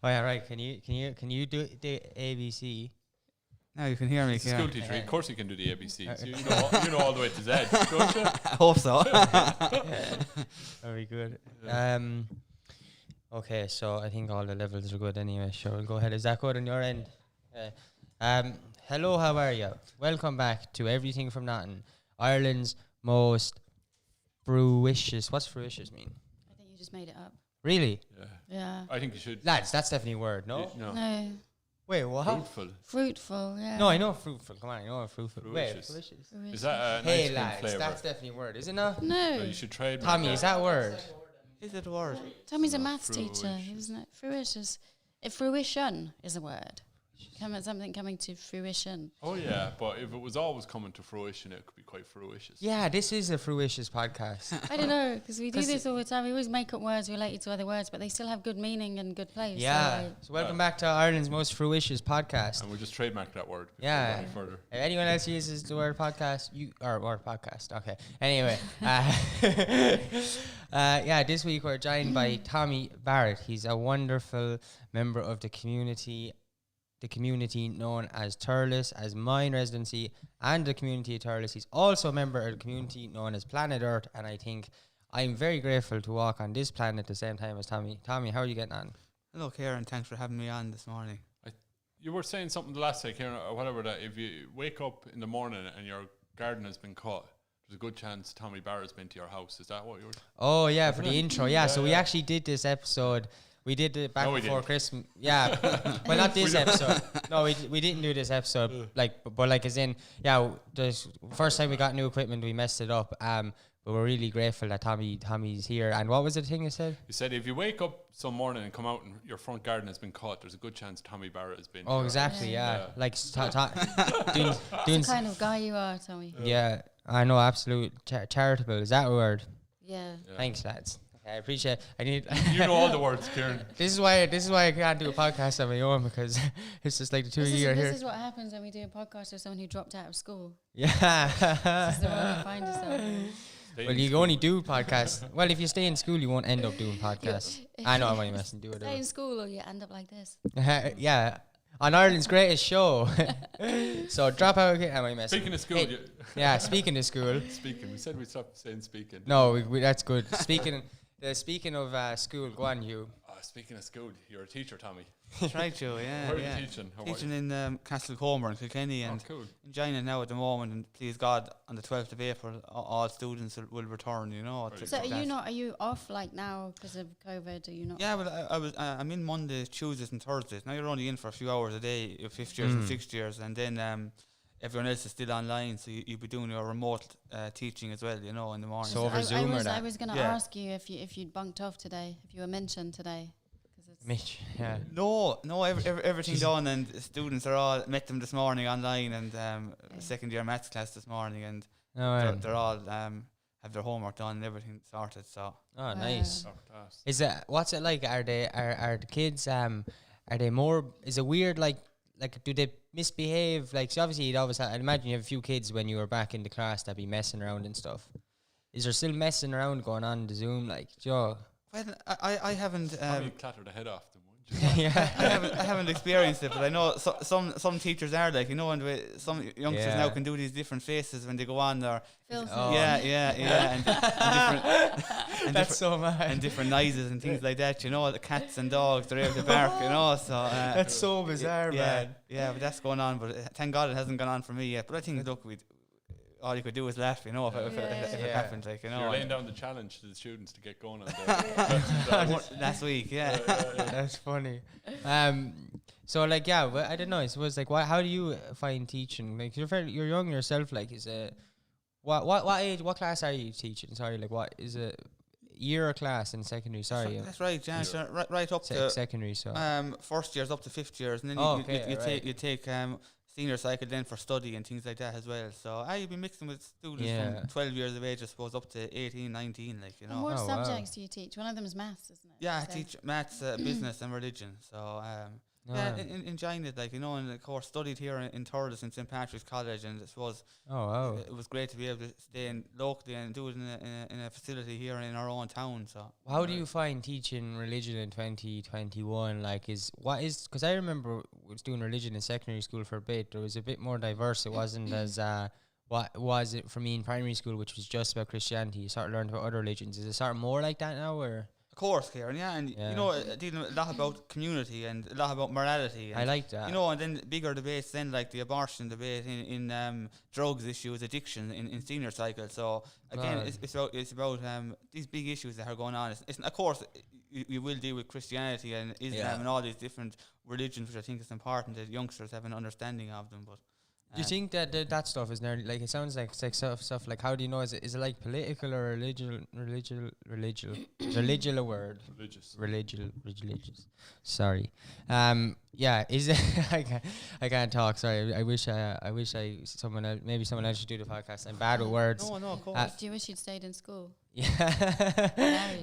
Oh yeah, right. Can you do the ABC? Now you can hear me. He's a school teacher. Of course, he can do the ABCs. You know all the way to Z, don't you? I hope so. Very good. Yeah. Okay, so I think all the levels are good anyway. Sure, we'll go ahead. Is that good on your end? Hello, how are you? Welcome back to Everything from Nothing, Ireland's most fruitious. What's fruitious mean? I think you just made it up. Really? Yeah. I think you should. Lads, that's definitely a word, no? No. Wait, what? Fruitful. Fruitful, yeah. No, I know fruitful. Come on, I know fruitful. Wait, Fruitious. fruitious. Is that an Hey, ice cream lads, flavour? that's definitely a word, is it not? No. No, you should trade. Tommy, is that a word? Is it a word? Tommy's a No, maths teacher, isn't it? Fruitious. Fruition is a word. Something coming to fruition. Oh yeah, but if it was always coming to fruition, it could be quite fruitious. Yeah, this is a fruitious podcast. I don't know, because we do this all the time. We always make up words related to other words, but they still have good meaning and good place. Yeah. So welcome back to Ireland's most fruitious podcast. And we'll just trademark that word. Yeah. Further. If anyone else uses the word podcast, word podcast. Okay. Anyway, yeah. This week we're joined by Tommy Barrett. He's a wonderful member of the community known as Thurles, as mine residency, and the community of Thurles. He's also a member of the community known as Planet Earth, and I think I'm very grateful to walk on this planet at the same time as Tommy. Tommy, how are you getting on? Hello, Kieran. Thanks for having me on this morning. You were saying something the last day, Kieran, or whatever, that if you wake up in the morning and your garden has been cut, there's a good chance Tommy Barrett's been to your house. Is that what you were? Oh yeah, for the intro. Yeah, so we yeah. actually did this episode. We did it back No, we before didn't. Christmas. Yeah, well, not this episode. No, we didn't do this episode. But like as in, yeah, the first time we got new equipment, we messed it up. But we're really grateful that Tommy's here. And what was the thing you said? You said if you wake up some morning and come out and your front garden has been cut, there's a good chance Tommy Barrett has been. Oh, to exactly. Yeah. Yeah, like doing That's the kind of guy you are, Tommy. Yeah, I know. Absolute charitable. Is that a word? Yeah. Thanks, lads. Okay, I appreciate. I need. You know all the words, Kieran. This is why I can't do a podcast on my own, because it's just like the two of you are here. This is what happens when we do a podcast with someone who dropped out of school. Yeah. This is the one you find yourself. Well, you only do podcasts. Well, if you stay in school, you won't end up doing podcasts. I know I'm only messing. Do Stay in it. school or you end up like this. Yeah, on Ireland's greatest show. So drop out. Okay, am I messing? Speaking of school, Hey, yeah. Speaking of school. speaking. We said we'd stop saying speaking. No, that's good. Speaking of school, go on, you. Speaking of school, you're a teacher, Tommy. That's right, Joe. Yeah, Where are yeah. you teaching? How are Teaching you? in Castlecomer and Kilkenny, and cool. enjoying it now at the moment. And please God, on the 12th of April, all students will return. You know. Very So good. are you off like now because of COVID? Are you not? Yeah, well, I'm in Mondays, Tuesdays, and Thursdays. Now you're only in for a few hours a day, your fifth years and sixth years, and then everyone else is still online, so you'll be doing your remote teaching as well. You know, in the morning. So over Zoom or that? I was going to Yeah. ask you if you'd bunked off today, if you were mentioned today. Mitch, yeah. No, everything done, and students are all met them this morning online, and second year maths class this morning, and they're all have their homework done and everything sorted. So Oh, nice. Oh, class. Is it? What's it like? Are the kids? Are they more? Is it weird? Like do they misbehave? Like, so obviously, I'd imagine you have a few kids when you were back in the class that be messing around and stuff. Is there still messing around going on the Zoom? Like, Joe. well, I haven't. Tommy clattered the head off them, wouldn't you? Yeah. I haven't experienced it, but I know some teachers are like, you know, and some youngsters now can do these different faces when they go on there. Filthy. Oh. Yeah, and different, That's so mad. and different noises and things like that. You know, the cats and dogs, they're able to bark. You know, so That's so bizarre, man. Yeah, but that's going on. But thank God it hasn't gone on for me yet. But I think, look, all you could do is laugh, you know, if it happened, like, you know. You're laying down the challenge to the students to get going on there. Last week, yeah. That's funny. So like, yeah, well, I don't know. I suppose like, how do you find teaching? Like, you're young yourself. Like, is it what age? What class are you teaching? Sorry, like, what is it? Year or class in secondary? Sorry, That's right, yeah. So right up to secondary. So first years up to fifth years, and then you take senior cycle then for study and things like that as well. So you've been mixing with students from 12 years of age, I suppose, up to 18, 19, like, you know. And what Oh, subjects do you teach? One of them is maths, isn't it? Yeah, I So- teach maths, business and religion. So Yeah, enjoying it, like, and of course studied here in Thurles in St Patrick's College, and I suppose it was great to be able to stay in locally and do it in a facility here in our own town. So how do you find teaching religion in 2021? Like, because I remember was doing religion in secondary school for a bit. There was a bit more diverse. It wasn't as what was it for me in primary school, which was just about Christianity. You sort of learned about other religions. Is it sort of more like that now, or? Course, Kieran, and dealing a lot about community and a lot about morality. And I like that. And then bigger debates then, like the abortion debate in drugs issues, addiction in senior cycle. So again, it's about these big issues that are going on. It's of course you will deal with Christianity and Islam and all these different religions, which I think is important that youngsters have an understanding of them. But do you think that stuff is nearly like, it sounds like it's like stuff like, how do you know, is it like political or religious a word? Religious. Sorry. Is it I can't talk, sorry. I wish someone else should do the podcast. I'm bad with words. No, of course. Do you wish you'd stayed in school? Yeah.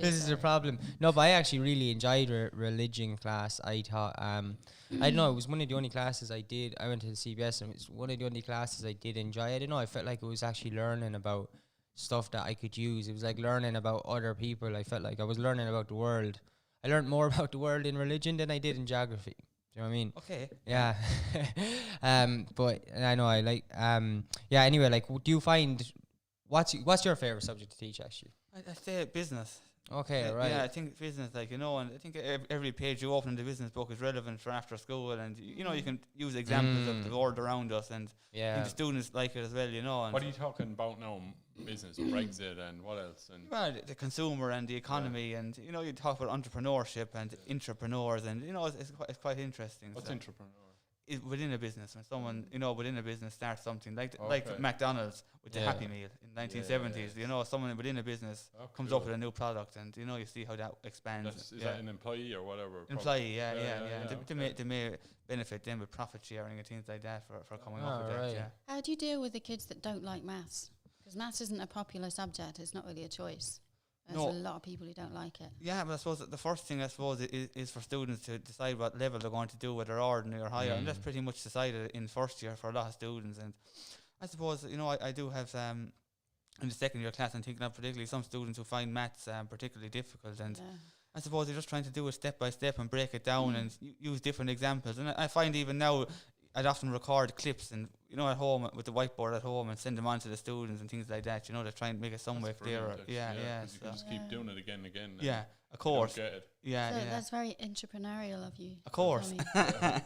This is the problem. No, but I actually really enjoyed religion class. I thought I don't know, it was one of the only classes I did. I went to the CBS, and it was one of the only classes I did enjoy. I don't know, I felt like it was actually learning about stuff that I could use. It was like learning about other people. I felt like I was learning about the world. I learned more about the world in religion than I did in geography. Do you know what I mean? Okay. Yeah. But I know I like anyway, like, do you find what's your favorite subject to teach actually? I say business. Okay, right. Yeah, I think business, like, and I think every page you open in the business book is relevant for after school, and you can use examples of the world around us, and I think the students like it as well, And what are you talking about now? Business, Brexit, and what else? And the consumer and the economy, and you talk about entrepreneurship and entrepreneurs, and it's quite interesting. What's entrepreneur? Within a business, when someone within a business starts something like McDonald's with the Happy Meal in 1970s, someone within a business comes up with a new product, and you see how that expands. Is that an employee or whatever? Employee, yeah. They may benefit them with profit sharing and things like that for coming up with that. Yeah. How do you deal with the kids that don't like maths? Because maths isn't a popular subject; it's not really a choice. There's a lot of people who don't like it. Yeah, but I suppose the first thing is for students to decide what level they're going to do, whether ordinary or higher, and that's pretty much decided in first year for a lot of students. And I suppose I do have in the second year class, I'm thinking of particularly some students who find maths particularly difficult, and I suppose they're just trying to do it step by step and break it down and use different examples. And I find even now I'd often record clips and at home with the whiteboard at home and send them on to the students and things like that. To try and make it somewhere clearer. Yeah. You can just keep doing it again and again. Yeah, of course. Yeah, so that's very entrepreneurial of you. Of course. I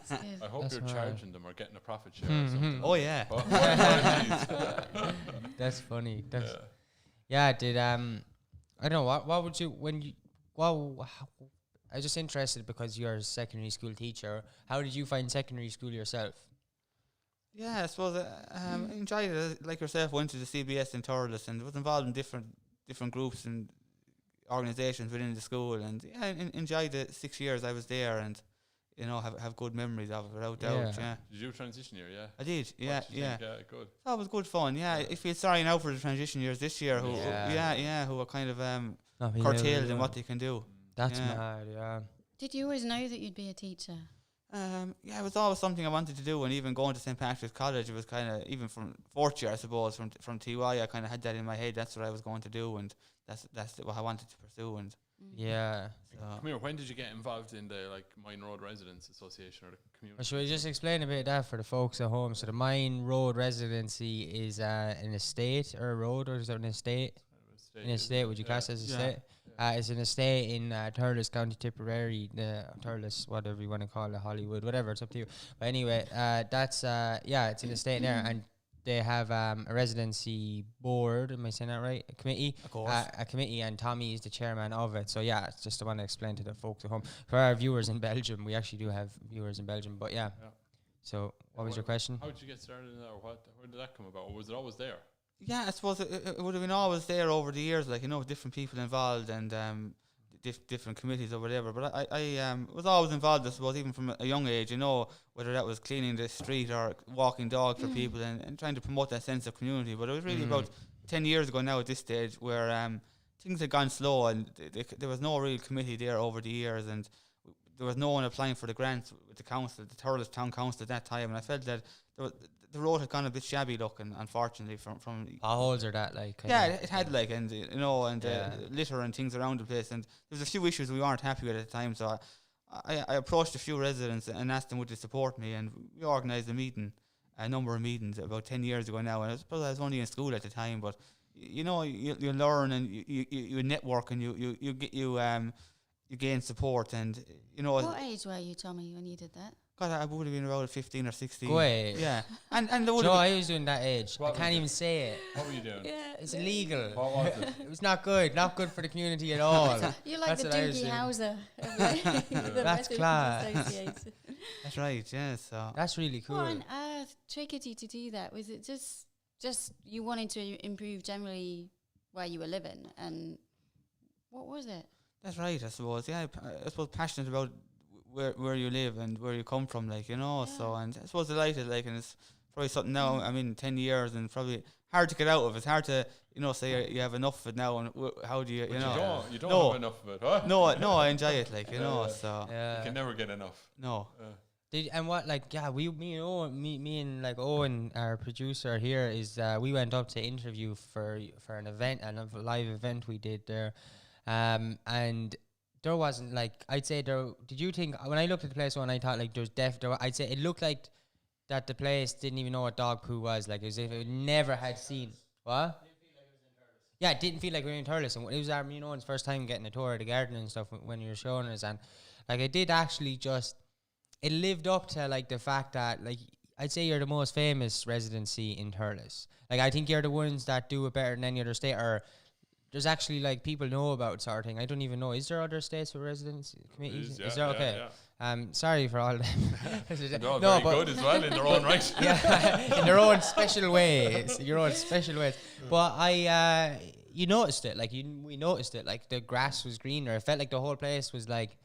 hope you're charging them or getting a profit share or something. Oh yeah. That's funny. Did I don't know what would you I'm just interested because you're a secondary school teacher. How did you find secondary school yourself? Yeah, I suppose I enjoyed it. Like yourself, went to the CBS in Thurles and was involved in different groups and organisations within the school, and enjoyed the 6 years I was there, and have good memories of it without doubt. Yeah. Did you do a transition year? Yeah. I did. Yeah. Good. That was good fun. Yeah. I feel sorry now for the transition years this year who are kind of curtailed in what they can do. That's mad. Yeah. Did you always know that you'd be a teacher? It was always something I wanted to do, and even going to St Patrick's College, it was kind of, even from fourth year, I suppose, from TY, I kind of had that in my head. That's what I was going to do, and that's what I wanted to pursue. And come here. When did you get involved in the Mine Road Residents Association or the community? Should we just explain a bit of that for the folks at home? So the Mine Road Residency is an estate or a road, or is it an estate? An estate. Would you class it as an estate? It's an estate in Thurles, County Tipperary, Thurles, whatever you want to call it, Hollywood, whatever, it's up to you. But anyway, it's an estate there, and they have a residency board, am I saying that right? A committee? Of course. A committee, and Tommy is the chairman of it. So yeah, it's just I want to explain to the folks at home. For our viewers in Belgium, we actually do have viewers in Belgium, but yeah. So what was your question? How did you get started in that, or where did that come about, or was it always there? Yeah, I suppose it would have been always there over the years, different people involved and different committees or whatever. But I was always involved, I suppose, even from a young age, whether that was cleaning the street or walking dogs for people and trying to promote that sense of community. But it was really about 10 years ago now at this stage where things had gone slow and there was no real committee there over the years, and there was no one applying for the grants with the council, the Thurles Town Council at that time, and I felt that the road had gone a bit shabby looking, unfortunately, from Potholes or that, like. yeah, it had like, and and Yeah. litter and things around the place, and there was a few issues we weren't happy with at the time. So I approached a few residents and asked them would they support me, and we organised a number of meetings about 10 years ago now. And I was only in school at the time, but you learn and you network and you gain support, and What age were you, Tommy, when you did that? God, I would have been about 15 or 16. Go away. Yeah, and there would No, have I was doing that age. What I can't was even say it. What were you doing? Yeah, It's illegal. What was it? It was not good. Not good for the community at all. you're like That's the what I was Doogie doing. Howser. That's class. that's right. Yeah, so That's really cool. What on earth triggered you to do that? Was it just you wanted to improve generally where you were living, and what was it? that's right. I suppose. Yeah, I suppose passionate about where you live and where you come from, like, so, and I suppose delighted, like, and it's probably something now, I mean, 10 years and probably hard to get out of. It's hard to, say you have enough of it now, and how do you, But you don't No. have enough of it, huh? no, I enjoy it, like, so, You Yeah. can never get enough. no. And what, like, yeah, me and like Owen, our producer here, is we went up to interview for an event, a live event we did there, and there wasn't, like, I'd say there. Did you think when I looked at the place when I thought like there was I'd say it looked like that the place didn't even know what dog poo was, like as if it never had seen what. Yeah, it didn't feel like we were in Thurles, and it was our it's first time getting a tour of the garden and stuff when you were showing us, and like it did actually just. It lived up to like the fact that like I'd say you're the most famous residency in Thurles. Like I think you're the ones that do it better than any other state. Or there's actually like people know about sort of thing. I don't even know. Is there other states with residency committees? Is there okay? Sorry for all them. No, very good as well in their own right. Yeah, in their own special ways. Your own special ways. But you noticed it. Like we noticed it. Like the grass was greener. It felt like the whole place was like.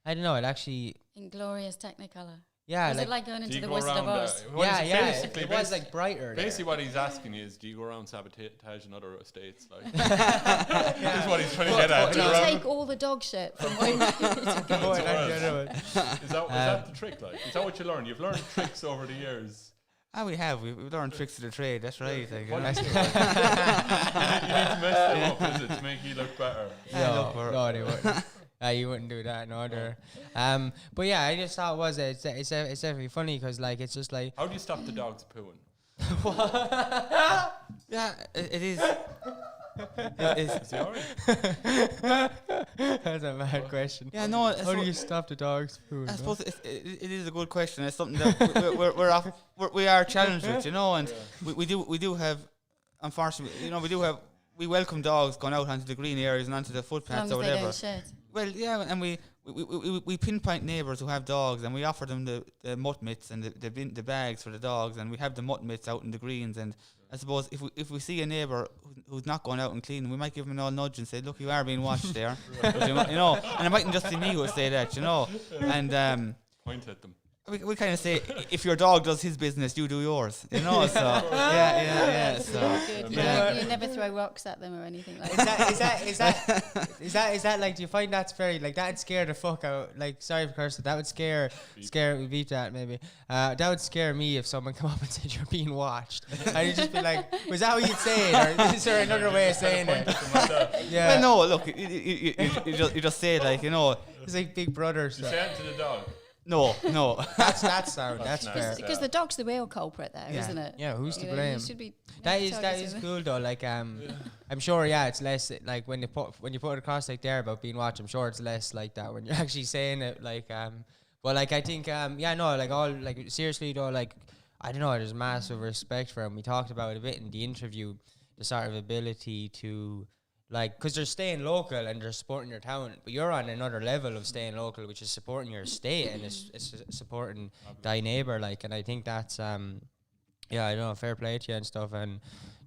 I don't know. It actually. In glorious Technicolor. Yeah, Was it like going into the go Wizard of around, Oz? Basically, it was like brighter. Basically, what he's asking is, do you go around sabotaging other estates? Like, that's what he's trying to get at. Do you take all the dog shit from one to go Is that the trick? Like, is that what you learn? You've learned tricks over the years. We've learned tricks of the trade. That's right. Like, What do you do? You need to mess them up, is it, to make you look better? No, they wouldn't. You wouldn't do that, no. But yeah, I just thought it's definitely funny because like it's just like. How do you stop the dogs pooing? yeah, it is. Is he alright? That's a mad question. Yeah, no. How do you stop the dogs pooing? I suppose it is a good question. It's something that we are challenged with, and we do have, unfortunately, we welcome dogs going out onto the green areas and onto the footpaths or whatever. Well, yeah, and we pinpoint neighbours who have dogs, and we offer them the mutt mitts and the bags for the dogs, and we have the mutt mitts out in the greens. And I suppose if we see a neighbour who's not going out and cleaning, we might give him an old nudge and say, "Look, you are being watched there," and it mightn't just be me who would say that, and Point at them. We kind of say, if your dog does his business, you do yours, So yeah. So You never throw rocks at them or anything like that. Is that like? Do you find that's very like that'd scare the fuck out? Like, sorry for cursing. That would scare. We beat that maybe. That would scare me if someone come up and said you're being watched. I'd just be like, was that how you'd say it, or is there another way of saying it? Yeah. Well, no. Look, you just say it like It's like Big Brother You stuff. say it to the dog. No. That's sound. That's fair. Because the dog's the real culprit there, Yeah. isn't it? Yeah, who's to You blame? You should be. That is cool though. Like I'm sure. Yeah, it's less like when you put it across like there about being watched. I'm sure it's less like that when you're actually saying it. Like but like I think like all like seriously though, like I don't know. There's massive respect for him. We talked about it a bit in the interview. The sort of ability to. Like, because they're staying local and they're supporting your town, but you're on another level of staying local, which is supporting your state and it's supporting thy neighbour. Like, and I think that's I don't know, fair play to you and stuff. And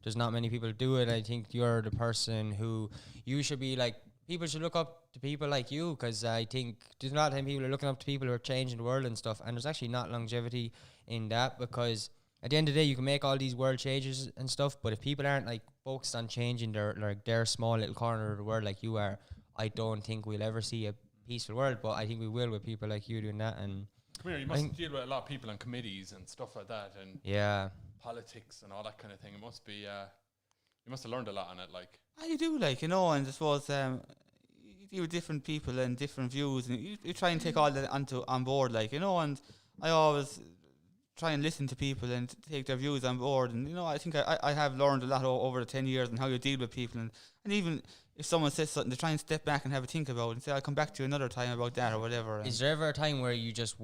there's not many people do it. I think you're the person who you should be like. People should look up to people like you, because I think there's a lot of time people are looking up to people who are changing the world and stuff. And there's actually not longevity in that, because at the end of the day, you can make all these world changes and stuff, but if people aren't like focused on changing their small little corner of the world like you are, I don't think we'll ever see peaceful world. But I think we will with people like you doing that. And Come here, you must deal with a lot of people on committees and stuff like that, and yeah, politics and all that kind of thing. It must be, you must have learned a lot on it, like. You do, like, and I suppose you deal with different people and different views, and you try and take all that on board, like, and I always try and listen to people and take their views on board, and I think I have learned a lot over the 10 years and how you deal with people, and even if someone says something, to try and step back and have a think about it and say, I'll come back to you another time about that or whatever. Is there ever a time where you just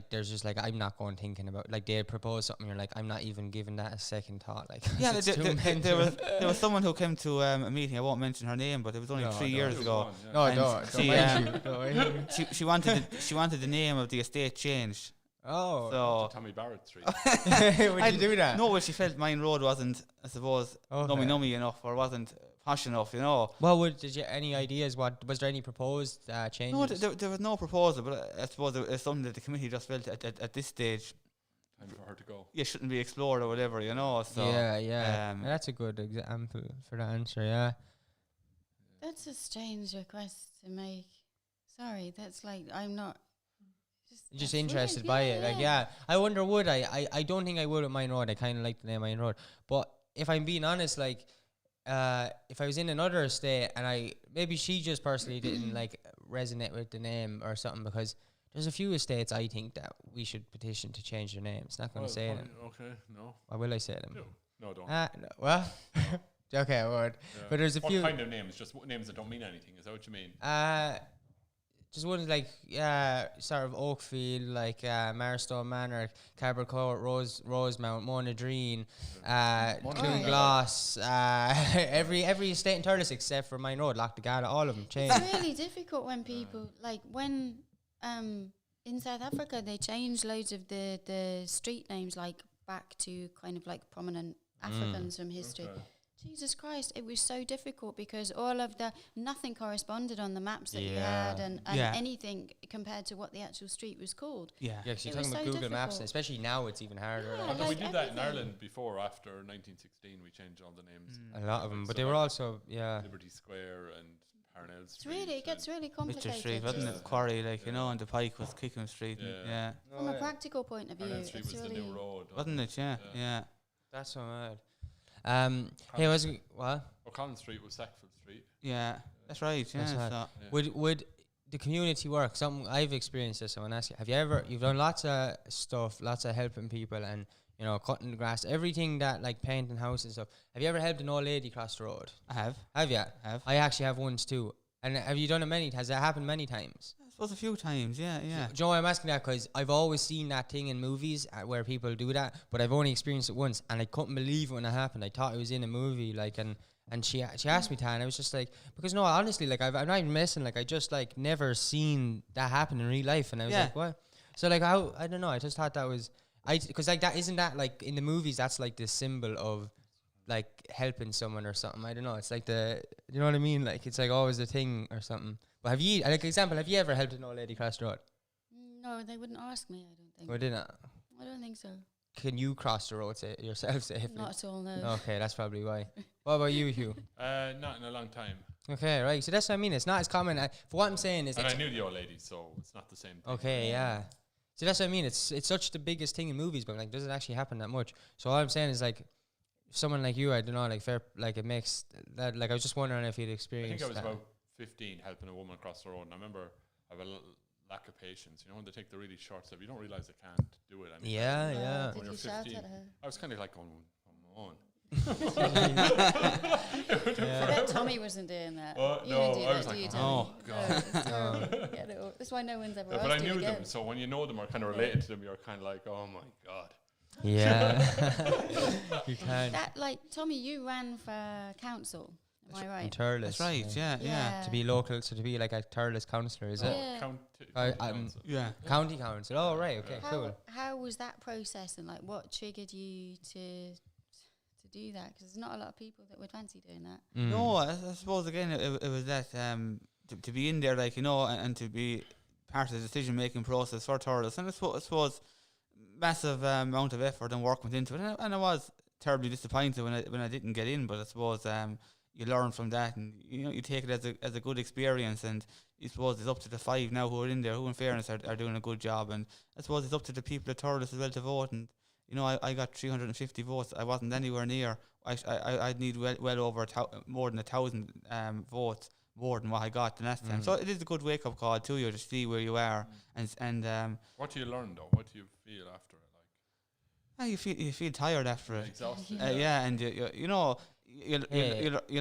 there's just like, I'm not going thinking about, like, they propose something, you're like, I'm not even giving that a second thought, like? Yeah, there was someone who came to a meeting. I won't mention her name, but it was only 3 years ago. She wanted the name of the estate changed. Oh, so Tommy Barrett Street. would you do that? No, well, she felt Mine Road wasn't, I suppose, nummy enough, or wasn't posh enough, Well, did you any ideas? What was there any proposed changes? No, there was no proposal, but I suppose it's something that the committee just felt at this stage. Time for her to go. Yeah, shouldn't be explored or whatever, So yeah. That's a good example for the answer. Yeah. That's a strange request to make. Sorry, that's like, I'm not. Just That's interested weird, by it. Like, yeah. I wonder, would I don't think I would with Mine Road. I kind of like the name Mine Road. But if I'm being honest, like, if I was in another estate and maybe she just personally didn't like resonate with the name or something, because there's a few estates I think that we should petition to change their names. Not going to say them. Okay, no. Or will I say them? No, don't. No, well, okay, I would. Yeah. But there's a few. What kind of names? Just names that don't mean anything. Is that what you mean? Just ones like sort of Oakfield, like Marstone Manor, Cabra Court, Rosemount, Monadreen, Gloss, every estate in Thurles except for Mine Road, Loch the Gala, all of them changed. It's really difficult when people like when in South Africa they changed loads of the street names like back to kind of like prominent Africans from history. Okay. Jesus Christ, it was so difficult because nothing corresponded on the maps that you had and anything compared to what the actual street was called. Yeah, because you're talking about Google Maps, and especially now it's even harder. Yeah, Although like we did that in everything. Ireland before, after 1916, we changed all the names. A lot of them, but they were also, Liberty Square and Parnell Street. It gets really complicated. Mitchell Street, wasn't it? Quarry, like, and the Pike was Kickham Street. Yeah. From a practical point of view, Parnell Street it's was really the new road. Wasn't it? Yeah. That's so mad. Hey, what? O'Connell Street was Sackville Street. Yeah, that's right. That's Yeah. right. Would the community work? Something I've experienced this. I want to ask you: you've done lots of stuff, lots of helping people, and cutting the grass, everything that like painting houses and stuff. Have you ever helped an old lady cross the road? I have. Have you? I have. I actually have once too. And have you done it has that happened many times? I suppose a few times. Yeah. Do you know why I'm asking that? Because I've always seen that thing in movies where people do that, but I've only experienced it once, and I couldn't believe it when it happened. I thought it was in a movie, like, and she asked me to, and I was just like, because no, honestly, like, I'm not even messing, like, I just like never seen that happen in real life, and I was like, what? So like, how? I don't know. I just thought that was because like that isn't that like in the movies that's like the symbol of like helping someone or something. I don't know. It's like you know what I mean? Like it's like always a thing or something. But have you, like example, have you ever helped an old lady cross the road? No, they wouldn't ask me. I don't think. Or did not? I don't think so. Can you cross the road yourself safely? Not at all. No. Okay, that's probably why. What about you, Hugh? Not in a long time. Okay, right. So that's what I mean. It's not as common. For what I'm saying is, And I knew the old lady, so it's not the same thing. okay, yeah. So that's what I mean. It's such the biggest thing in movies, but like, does it actually happen that much? So all I'm saying is like, someone like you, I don't know, like it makes that. Like I was just wondering if you'd I experienced. think I was that. about 15 helping a woman across the road, and I remember I have a lack of patience. When they take the really short step, you don't realize they can't do it. I mean, Yeah. Did When you you're shout 15, at her? I was kind of like going, come on. I bet Tommy wasn't doing that. You no, didn't do I that, was do like, you, oh, Tommy? No, it's terrible. Yeah, no, that's why no one's ever asked But I you knew again. them, so when you know them or kind of related to them, you're kind of like, oh my god. Yeah. You can't. That, like, Tommy, you ran for council. Am I In right? Thurles. That's right. Yeah. To be local, so to be like a Thurles councillor, is it? Yeah. County council. Oh, right. Okay, cool. How was that process, and like what triggered you to do that? Because there's not a lot of people that would fancy doing that. No, I suppose again it was that to be in there, like and to be part of the decision making process for Thurles, and I suppose massive amount of effort and work went into it, and I was terribly disappointed when I didn't get in. But I suppose you learn from that, and you take it as a good experience. And I suppose it's up to the 5 now who are in there, who in fairness are doing a good job. And I suppose it's up to the people at Thurles as well to vote. And I got 350 votes. I wasn't anywhere near. I'd need well over more than 1,000 votes more than what I got the last time. So it is a good wake up call to you to see where you are. And what do you learn though? What do you feel after it? you feel tired after it. Exhausted. And you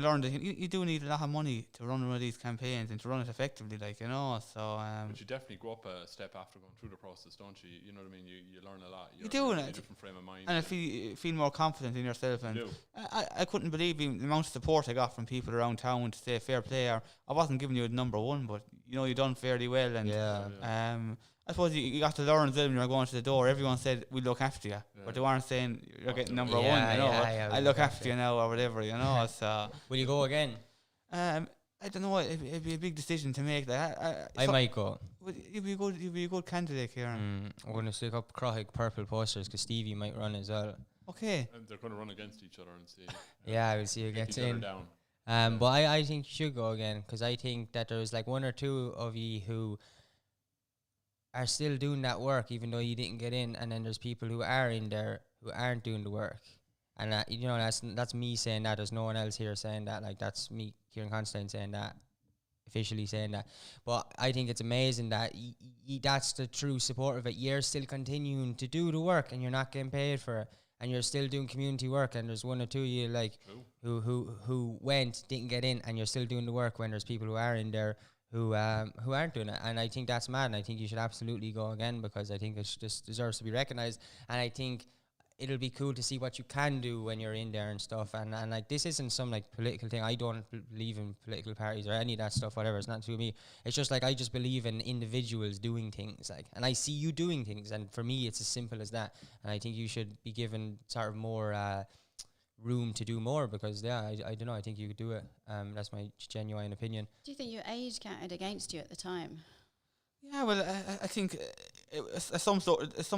learn that you do need a lot of money to run one of these campaigns and to run it effectively, so but you definitely go up a step after going through the process, don't you? You know what I mean? You learn a lot. You do, you're in a different frame of mind, and I feel more confident in yourself. And I couldn't believe the amount of support I got from people around town to say fair play. I wasn't giving you a number one, but you done fairly well. And I suppose you got to learn as well when you were going to the door. Everyone said, we look after you. But they weren't saying, you're getting number one, I look after you now or whatever, so. Will you go again? I don't know, it'd be a big decision to make. I might go. You'd be a good candidate, Kieran. I'm going to stick up Crohic purple posters because Stevie might run as well. Okay. And they're going to run against each other and see. Yeah, we'll see who gets in. Down. But I think you should go again because I think that there's like one or two of you who are still doing that work even though you didn't get in, and then there's people who are in there who aren't doing the work, and that's me saying that. There's no one else here saying that. Like, that's me, Kieran Constantine, saying that, officially saying that. But I think it's amazing that that's the true support of it. You're still continuing to do the work and you're not getting paid for it, and you're still doing community work, and there's one or two of you like who didn't get in, and you're still doing the work when there's people who are in there who aren't doing it. And I think that's mad, and I think you should absolutely go again because I think it just deserves to be recognised. And I think it'll be cool to see what you can do when you're in there and stuff. And like, this isn't some like political thing. I don't believe in political parties or any of that stuff, whatever. It's not to me. It's just like, I just believe in individuals doing things, like, and I see you doing things, and for me it's as simple as that. And I think you should be given sort of more room to do more because I don't know, I think you could do it. That's my genuine opinion. Do you think your age counted against you at the time? Yeah, well, I think some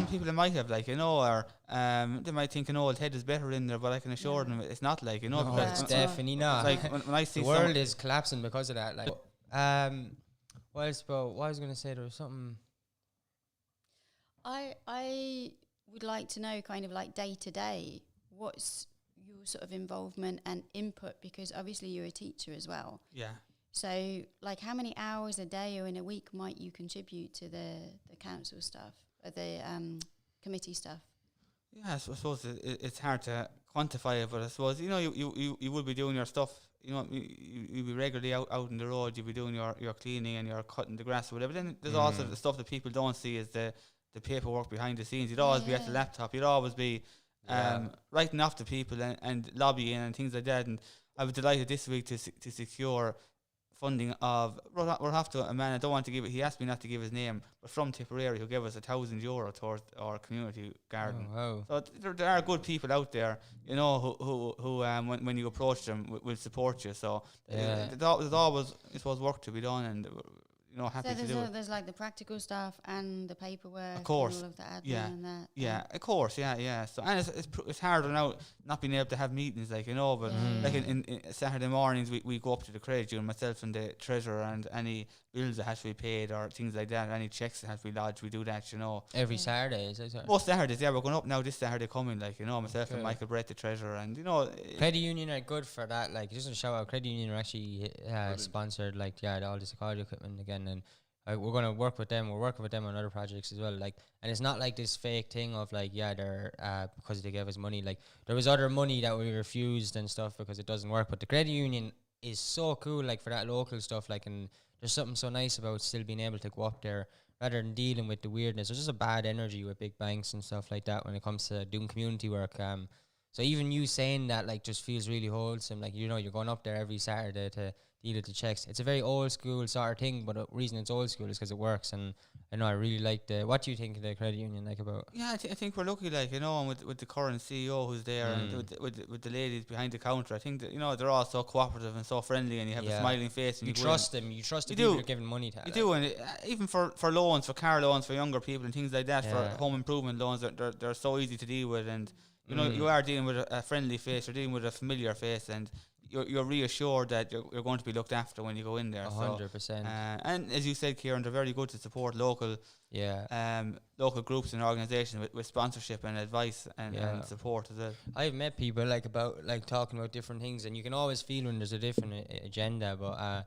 people they might have, like, or they might think an old head is better in there, but I can assure them it's not, like, No, it's definitely not. Like when I see the world is collapsing because of that. Like, what I was going to say, there was something. I would like to know, kind of like day to day, what's your sort of involvement and input, because obviously you're a teacher as well. Yeah. So, like, how many hours a day or in a week might you contribute to the council stuff or the committee stuff? Yeah, I suppose it's hard to quantify it, but I suppose you will be doing your stuff. You'll be regularly out in the road. You'll be doing your cleaning and your cutting the grass or whatever. Then there's also the stuff that people don't see is the paperwork behind the scenes. You'd always be at the laptop. You'd always be writing off to people and lobbying and things like that. And I was delighted this week to secure funding of, we'll have to, a man, I don't want to give it, he asked me not to give his name, but from Tipperary, who gave us €1,000 towards our community garden. Oh, wow. So there are good people out there, who when you approach them will support you. So there's always, I suppose, work to be done, and happy so to do it. There's like the practical stuff and the paperwork, of course, and all of the admin and that. Yeah, of course, yeah. So, and it's harder now not being able to have meetings, like, but like in Saturday mornings we go up to the credit union, myself and the treasurer, and any bills that have to be paid or things like that, or any checks that have to be lodged, we do that, Every Saturday, is it? Most Saturdays, we're going up now this Saturday coming, like, myself and Michael Brett, the treasurer, and Credit union are good for that. Like, just a shout out, Credit union are actually sponsored, like, all the psychology equipment again, and we're going to work with them. We're working with them on other projects as well. Like, and it's not like this fake thing of like, they're because they gave us money. Like, there was other money that we refused and stuff because it doesn't work. But the credit union is so cool, like, for that local stuff. Like, and there's something so nice about still being able to go up there rather than dealing with the weirdness. There's just a bad energy with big banks and stuff like that when it comes to doing community work. So even you saying that, like, just feels really wholesome. Like, you're going up there every Saturday to deal with the checks. It's a very old school sort of thing, but the reason it's old school is because it works. And I know I really like what do you think of the credit union, like, about? Yeah, I think we're lucky, like, and with the current CEO who's there, and with the ladies behind the counter. I think that they're all so cooperative and so friendly, and you have a smiling face. And you trust them. You trust the people you're giving money to. You do, and even for loans, for car loans, for younger people and things like that, for home improvement loans, they're so easy to deal with. And you are dealing with a friendly face, you're dealing with a familiar face, and you're reassured that you're going to be looked after when you go in there. 100%. And as you said, Kieran, they're very good to support local local groups and organisations with sponsorship and advice and support as well. I've met people about talking about different things, and you can always feel when there's a different agenda. But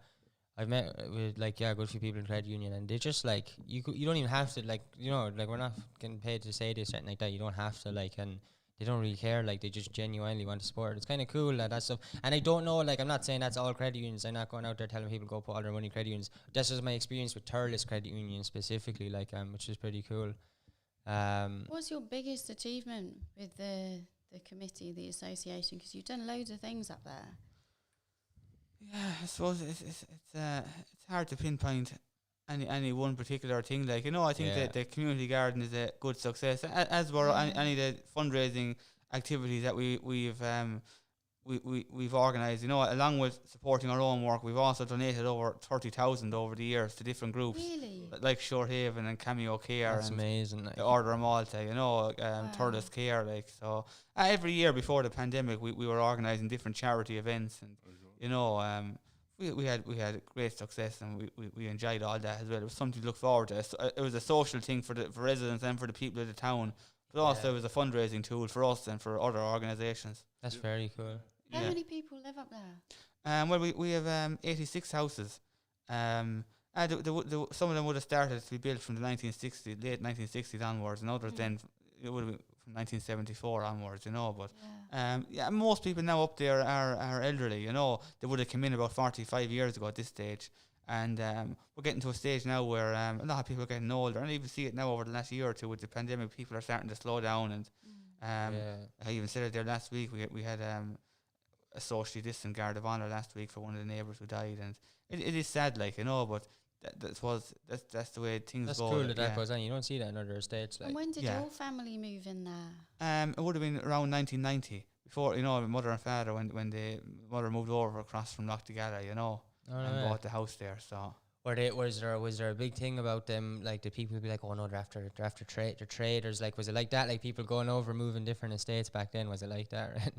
I've met with a good few people in credit union, and they're just you don't even have to we're not getting paid to say this or anything like that. You don't have to and they don't really care. They just genuinely want to support. It's kind of cool that stuff. And I don't know. I'm not saying that's all credit unions. I'm not going out there telling people go put all their money in credit unions. This is my experience with Thurles Credit Union specifically, which is pretty cool. What's your biggest achievement with the committee, the association? Because you've done loads of things up there. Yeah, I suppose it's hard to pinpoint any one particular thing. I think that the community garden is a good success, as were any of the fundraising activities that we've organised. Along with supporting our own work, we've also donated over 30,000 over the years to different groups, like Shorehaven and Cameo Care. That's amazing. The Order of Malta, Thurles Care. So every year before the pandemic, we were organising different charity events, and we had great success, and we enjoyed all that as well. It was something to look forward to. It was a social thing for residents and for the people of the town, but also it was a fundraising tool for us and for other organisations. That's very cool. How many people live up there? Well, we have 86 houses. Some of them would have started to be built from the late 1960s onwards, and others then it would have been from 1974 onwards, but most people now up there are elderly, they would have come in about 45 years ago at this stage, and we're getting to a stage now where a lot of people are getting older, and I even see it now over the last year or two with the pandemic. People are starting to slow down, and I even said it there last week, we had a socially distant guard of honour last week for one of the neighbours who died, and it is sad, but that's the way things that's go. That's cool that goes on. You don't see that in other states. And when did your family move in there? It would have been around 1990, before mother and father, when the mother moved over across from Lochtigalla, and bought the house there. So was there a big thing about them? The people would be oh no, they're after they're traders. Was it like that? People going over, moving different estates back then? Was it like that?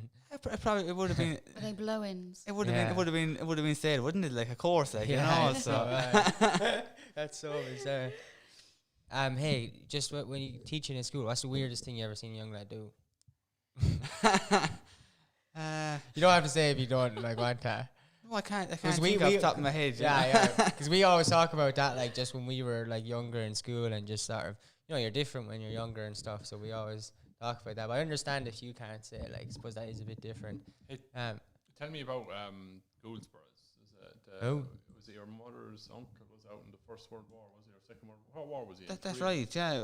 Probably it would have been. Were they blow-ins? It would have been said, wouldn't it? Of course, So that's so bizarre. Hey, just when you teaching in school, what's the weirdest thing you ever seen a young lad do? You don't have to say if you don't want to. No, I can't think off the top of my head. Yeah, because we always talk about that, just when we were younger in school, and just sort of, you're different when you're younger and stuff. So we always talk about that. But I understand if you can't say it. I suppose that is a bit different. Tell me about Gouldsboroughs. Was it your mother's uncle was out in the First World War? Was it your Second World War? What war was he? That's right. Yeah,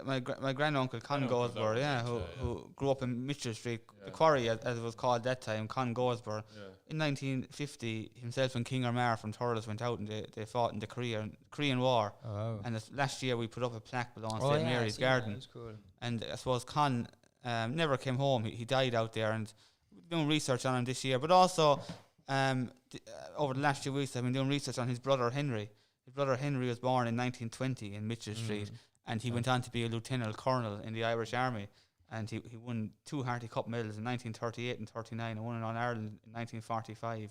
my granduncle Con Gouldsborough, who grew up in Mitchell Street, the quarry as it was called that time, Con Gouldsborough. In 1950, himself and King Armagh from Thurles went out and they fought in the Korean War. Oh, wow. And last year we put up a plaque below St Mary's Garden. That was cool. And I suppose Con never came home. He died out there, and we're doing research on him this year. But also, over the last few weeks, I've been doing research on his brother Henry. His brother Henry was born in 1920 in Mitchell Street, and he went on to be a lieutenant colonel in the Irish Army. And he won 2 Harty Cup medals in 1938 and 39, and one in Ireland in 1945.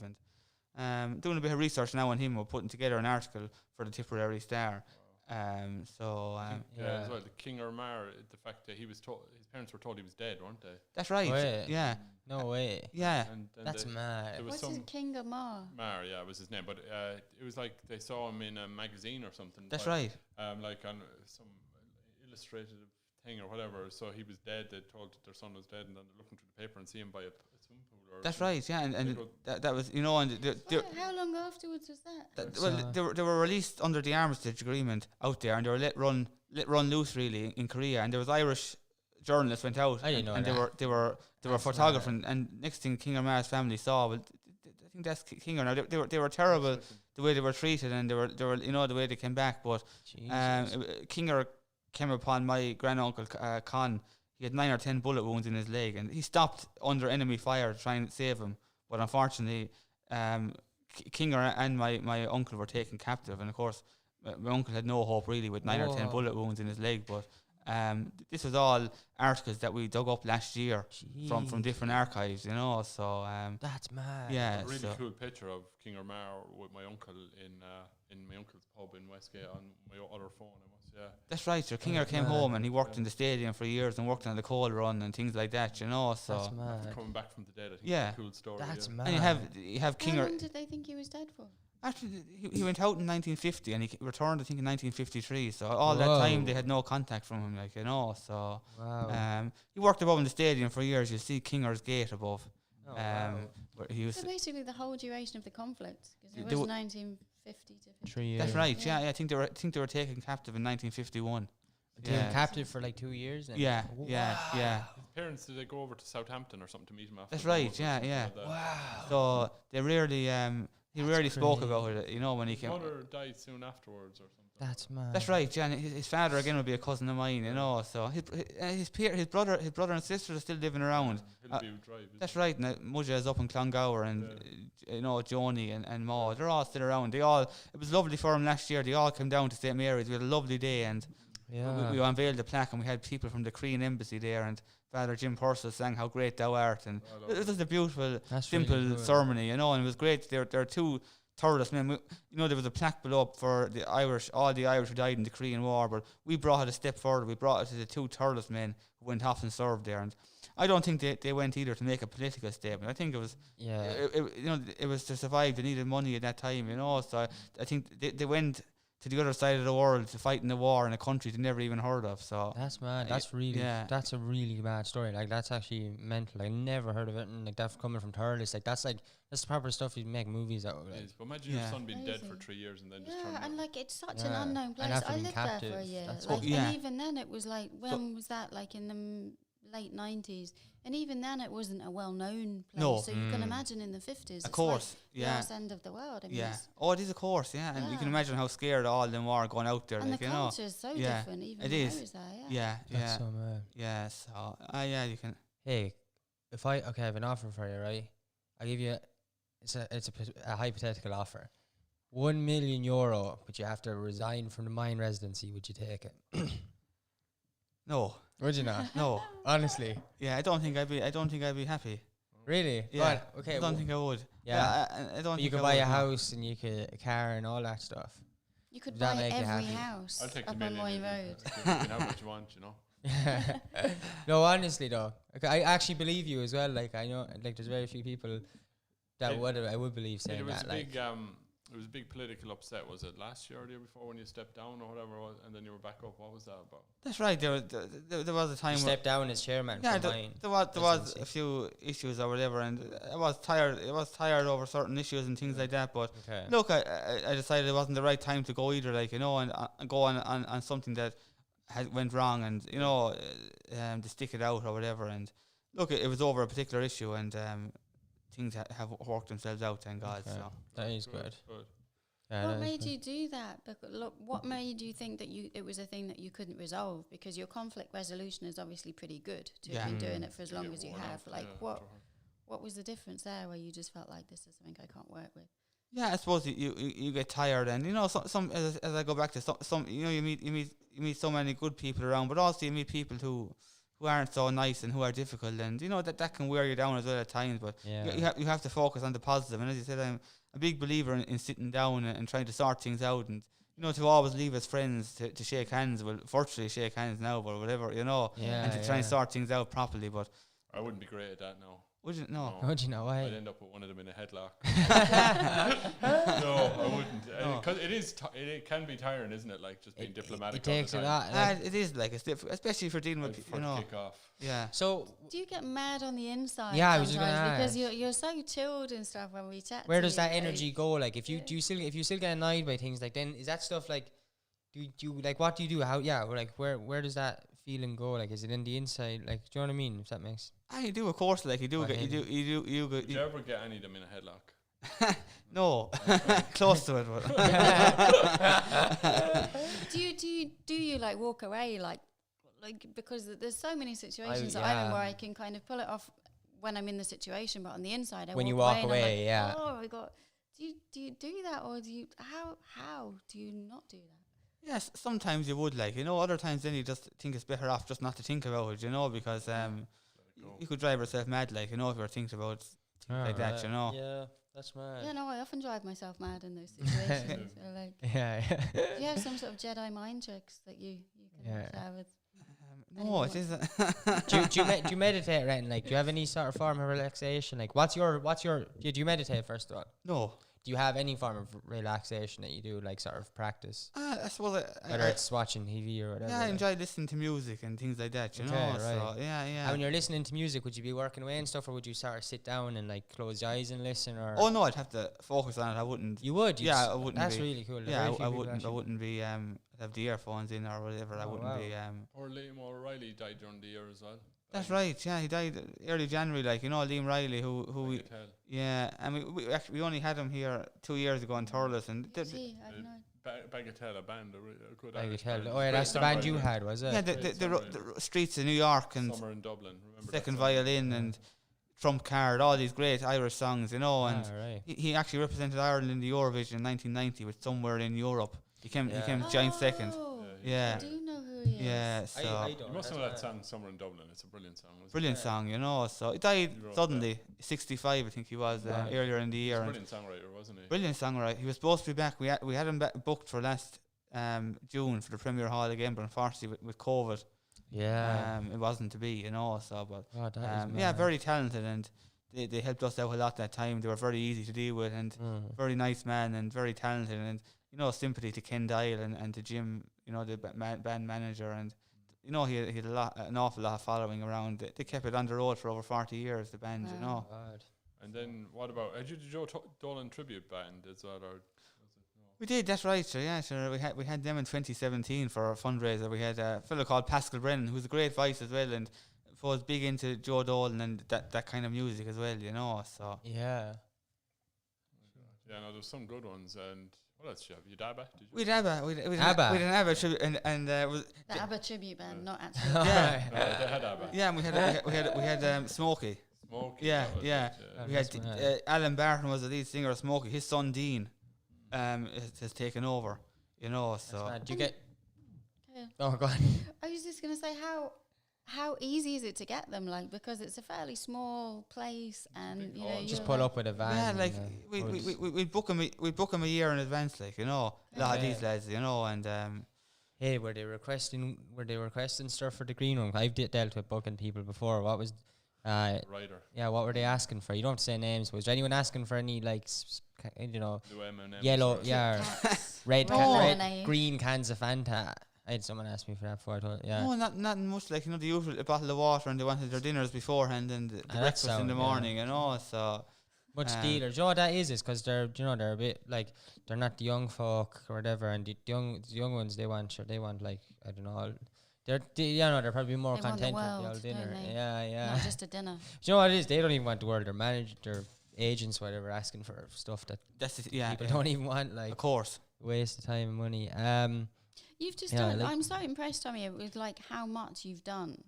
And doing a bit of research now on him, we're putting together an article for the Tipperary Star. As well, the King Armagh, the fact that his parents were told he was dead, weren't they? That's right. Wait. Yeah. No way. Yeah. And that's mad. What's his King Armagh? Was his name, but it was they saw him in a magazine or something. That's right. On some illustrated thing or whatever. So he was dead. They told that their son was dead, and then they're looking through the paper and see him by a swimming pool. That's right. Yeah, and that was and how long afterwards was that? They were released under the armistice agreement out there, and they were let run loose really in Korea, and there was Irish journalists went out. I didn't know and that. they were photographing, and next thing King Armagh's family saw, I think that's King Armagh. They were terrible the way they were treated, and they were the way they came back. But King Armagh came upon my granduncle Con. He had 9 or 10 bullet wounds in his leg, and he stopped under enemy fire to try and save him. But unfortunately, King and my uncle were taken captive, and of course, my uncle had no hope really with 9 or 10 bullet wounds in his leg. But This was all articles that we dug up last year from Jeez. different archives, you know. So That's mad. yeah, A really so cool picture of King Armagh with my uncle in my uncle's pub in Westgate on my other phone. I must, yeah. that's right. So Kinger That's came mad. home and he worked in the stadium for years and worked on the coal run and things like that, you know. So That's mad. Coming back from the dead, I think Yeah. it's a cool story. That's yeah. mad. and you have How Kinger. long did they think he was dead for? Actually, he went out in 1950 and he returned, I think, in 1953. So all that Whoa. time they had no contact from him, like, you know. So Wow. he worked above in the stadium for years. You see Kinger's Gate above. Oh, wow. Where he was. So basically, the whole duration of the conflict, because it They was were- 1950 to 50. 3 years. That's right. Yeah. Yeah, I think they were taken captive in 1951. Taken Yeah. captive for like 2 years. Then? Yeah, yeah, yeah. His parents, did they go over to Southampton or something to meet him after? That's the war right, or yeah, something yeah. like that? Wow. So they rarely, he That's rarely spoke crazy. about it, you know, when he His came. mother died soon afterwards or something. That's mad. That's right, yeah. And his father again would be a cousin of mine, you know. So his brother and sister are still living around. Hillview Drive. isn't That's it? right. And Mudja is up in Clongower, and you know, Joni and Maud. They're all still around. It was lovely for them last year. They all came down to St Mary's. We had a lovely day, and Yeah. we unveiled the plaque, and we had people from the Korean embassy there, and Father Jim Purcell sang "How Great Thou Art," and I love it was a beautiful, That's simple really cool. ceremony, you know, and it was great. There are two Thurles men. You know, there was a plaque below up for the Irish, all the Irish who died in the Korean War, but we brought it a step further. We brought it to the two Thurles men who went off and served there, and I don't think they went either to make a political statement. I think it was, Yeah. you know, it was to survive. They needed money at that time, you know. So I think they went to the other side of the world to fight in a war in a country they never even heard of. So That's mad. Uh, That's really. yeah. That's a really bad story. Like that's actually mental. I never heard of it, and like that coming from Turles. Like that's the proper stuff you make movies out of. It Like. is. But imagine your Yeah. son being dead for Crazy. 3 years and then just Yeah, turning and up. like it's such Yeah. an unknown And place. after I being lived there for a captive, year. that's Like, Oh, yeah. and even then, it was like when was that? Like in the late 90s, and even then, it wasn't a well-known place. No. So you can Mm. imagine in the 50s, of it's course, like the yeah. arse end of the world. I mean, Yeah. it's- Oh, it is a course, yeah. And you can Yeah. imagine how scared all them were going out there, and like, the you know. culture is so Yeah, different. Even it when is. I was there, yeah. Yeah, That's yeah, so mad. yeah. So, yeah, you can. Hey, I have an offer for you, right? I give you. It's a hypothetical offer. €1,000,000, but you have to resign from the mine residency. Would you take it? No, Would you not? no. Honestly, Yeah, I don't think I'd be happy. really? Yeah, But, okay. I don't think I would. Yeah. I don't. But you think could I buy would, a no. house and you could a car and all that stuff. You could Does that buy make you every happy? house I'll take up the on million. Moy if Road. You can have what you want, you know. No, honestly though, I actually believe you as well. Like I know, like there's very few people that Yeah. I would believe Yeah, saying there was that. a Like, big there was a big political upset. Was it last year or the year before when you stepped down or whatever, and then you were back up? What was that about? That's right. There was a you time. stepped down as chairman. Yeah, for mine. there was residency. a few issues or whatever, and I was tired. Over certain issues and things like that. But Okay. look, I decided it wasn't the right time to go either. Like, you know, and go on something that went wrong, and you know, to stick it out or whatever. And look, it was over a particular issue, and things have worked themselves out. Thank God. Okay. So That is good. Good. Yeah, What that is made good. you do that? Because look, what made you think that it was a thing that you couldn't resolve? Because your conflict resolution is obviously pretty good to Yeah. have been doing Mm. it for as long Get as you worn have. out, Like, yeah, what after her. what was the difference there, where you just felt like this is something I can't work with? yeah, I suppose you get tired, and you know, some as I go back to some you know, you meet so many good people around, but also you meet people who aren't so nice and who are difficult, and you know that can wear you down as well at times. But Yeah. you have to focus on the positive. And as you said, I'm a big believer in sitting down and trying to sort things out, and you know, to always leave as friends to shake hands. Well, virtually shake hands now, but whatever, you know, Yeah. and to try and sort things out proproperly. But I wouldn't be great at that now. would you? No. How'd you know why? I'd end up with one of them in a headlock. No, I wouldn't. No. Because it can be tiring, isn't it? Like just being diplomatic. It takes all a the time. lot. Like, It is like it's difficult, especially if you're dealing with For you the know. kick off. Yeah. so Do you get mad on the inside? Yeah, I was just gonna sometimes? Because ask. you're so chilled and stuff when we chat. where to does you, that like, energy go? Like if you if you still get annoyed by things, like then is that stuff like do you like what do you do? How like where does that feeling go? Like is it in the inside? Like do you know what I mean? If that makes You do, of course. Like you do, Or get, him. you Did you do. ever get any of them in a headlock? No, close to it. But do you like walk away like because there's so many situations that I'm in yeah. where I can kind of pull it off when I'm in the situation, but on the inside I When you walk walk and I'm away, like, yeah. Oh, I got. Do you do that, or do you how do you not do that? Yes, sometimes you would like, other times then you just think it's better off just not to think about it, because you could drive yourself mad, like, if you were thinking about things like that, Yeah, that's mad. Yeah, no, I often drive myself mad in those situations. So, like, Yeah. do you have some sort of Jedi mind tricks that you can share with? No, it isn't. do you meditate, right? Like, do you have any sort of form of relaxation? Like, what's your? Do you meditate first of all? No. Do you have any form of relaxation that you do, like sort of practice? I suppose Whether it's watching TV or whatever. yeah, I enjoy listening to music and things like that, you know. Right. So yeah. And when you're listening to music, would you be working away and stuff, or would you sort of sit down and like close your eyes and listen? Or Oh no, I'd have to focus on it. I wouldn't. you would. Yeah, I wouldn't. That's be, really cool. Yeah, Very few I people wouldn't. I actually- wouldn't be have the earphones in or whatever. I Oh, wouldn't wow. be. Or Liam O'Reilly died during the year as well. That's right. Yeah, he died early January. Like, Liam Riley, who we, Tell. yeah. And we actually only had him here 2 years ago in Thurles, and See, I don't know. Bagatelle, a band, a good I could Irish tell. band. Oh yeah, Great that's the band you songwriter. had, was it? yeah, Great the streets of New York and Summer in Dublin. Remember Second that song? Violin and Trump Card, all these great Irish songs, and Right. he actually represented Ireland in the Eurovision in 1990 with Somewhere in Europe. He came giant second. Oh, Yeah. I do know who he is. Yeah, so I don't. You must that's know that mad. song, Summer in Dublin. It's a brilliant song. Isn't brilliant song, So he died He wrote suddenly, 65, I think he was Right. earlier in the it? He's year. a and brilliant songwriter, wasn't he? Brilliant songwriter. He was supposed to be back. We had him booked for last June for the Premier Hall again, but unfortunately with COVID, Yeah. it wasn't to be, So, but Oh, that is yeah, mad. very talented, and they helped us out a lot that time. They were very easy to deal with, and very nice man, and very talented, and sympathy to Ken Dial and to Jim, the band manager, and he had an awful lot of following around. They kept it on the road for over 40 years. The band, Wow. God. And then what about? Did you do Joe Dolan tribute band as well, or? We did, that's right. So yeah, sure. We had them in 2017 for our fundraiser. We had a fellow called Pascal Brennan, who's a great voice as well, and was big into Joe Dolan and that kind of music as well. So Yeah. Yeah, no, there's some good ones. And what else did you have? You Dabba? Did you? we'd ABBA, we'd ABBA. an ABBA tribute, and was The ABBA tribute band, not actually. yeah. No, they had Dabba. Yeah, and we had Smokey. Smokey. Yeah, that was yeah. it, We had That's mad. Alan Barton was the lead singer of Smokey. His son Dean has taken over. That's So mad. Do you get? Okay. Oh God. I was just gonna say how easy is it to get them? Like, because it's a fairly small place, and Just you're pull like, up with a van. yeah, and, like hoods. we book them a year in advance, like a lot of these Yeah. lads, and Hey, were they requesting stuff for the green room? I've dealt with booking people before. What was, Ryder. yeah, what were they asking for? You don't have to say names. Was there anyone asking for any like, The M&Ms yellow, or- yeah, cats. red, Red lemonade. green cans of Fanta? I had someone ask me for that before. I told, yeah. no, not much, like the usual, a bottle of water, and they wanted their dinners beforehand and the Ah, breakfast that's in the sound, yeah. morning, So Much dealers. You know what that is because they're a bit like they're not the young folk or whatever, and the young ones they want like I don't know. They're probably more They want the content with the world, old dinner. don't they? Yeah. Not just a dinner. Do you know what it is? They don't even want the world. Their manager, their agents, whatever, asking for stuff that that's it, yeah. people don't even want. Like Of course. waste of time and money. You've just Yeah, done. like- I'm so impressed, Tommy, with like how much you've done,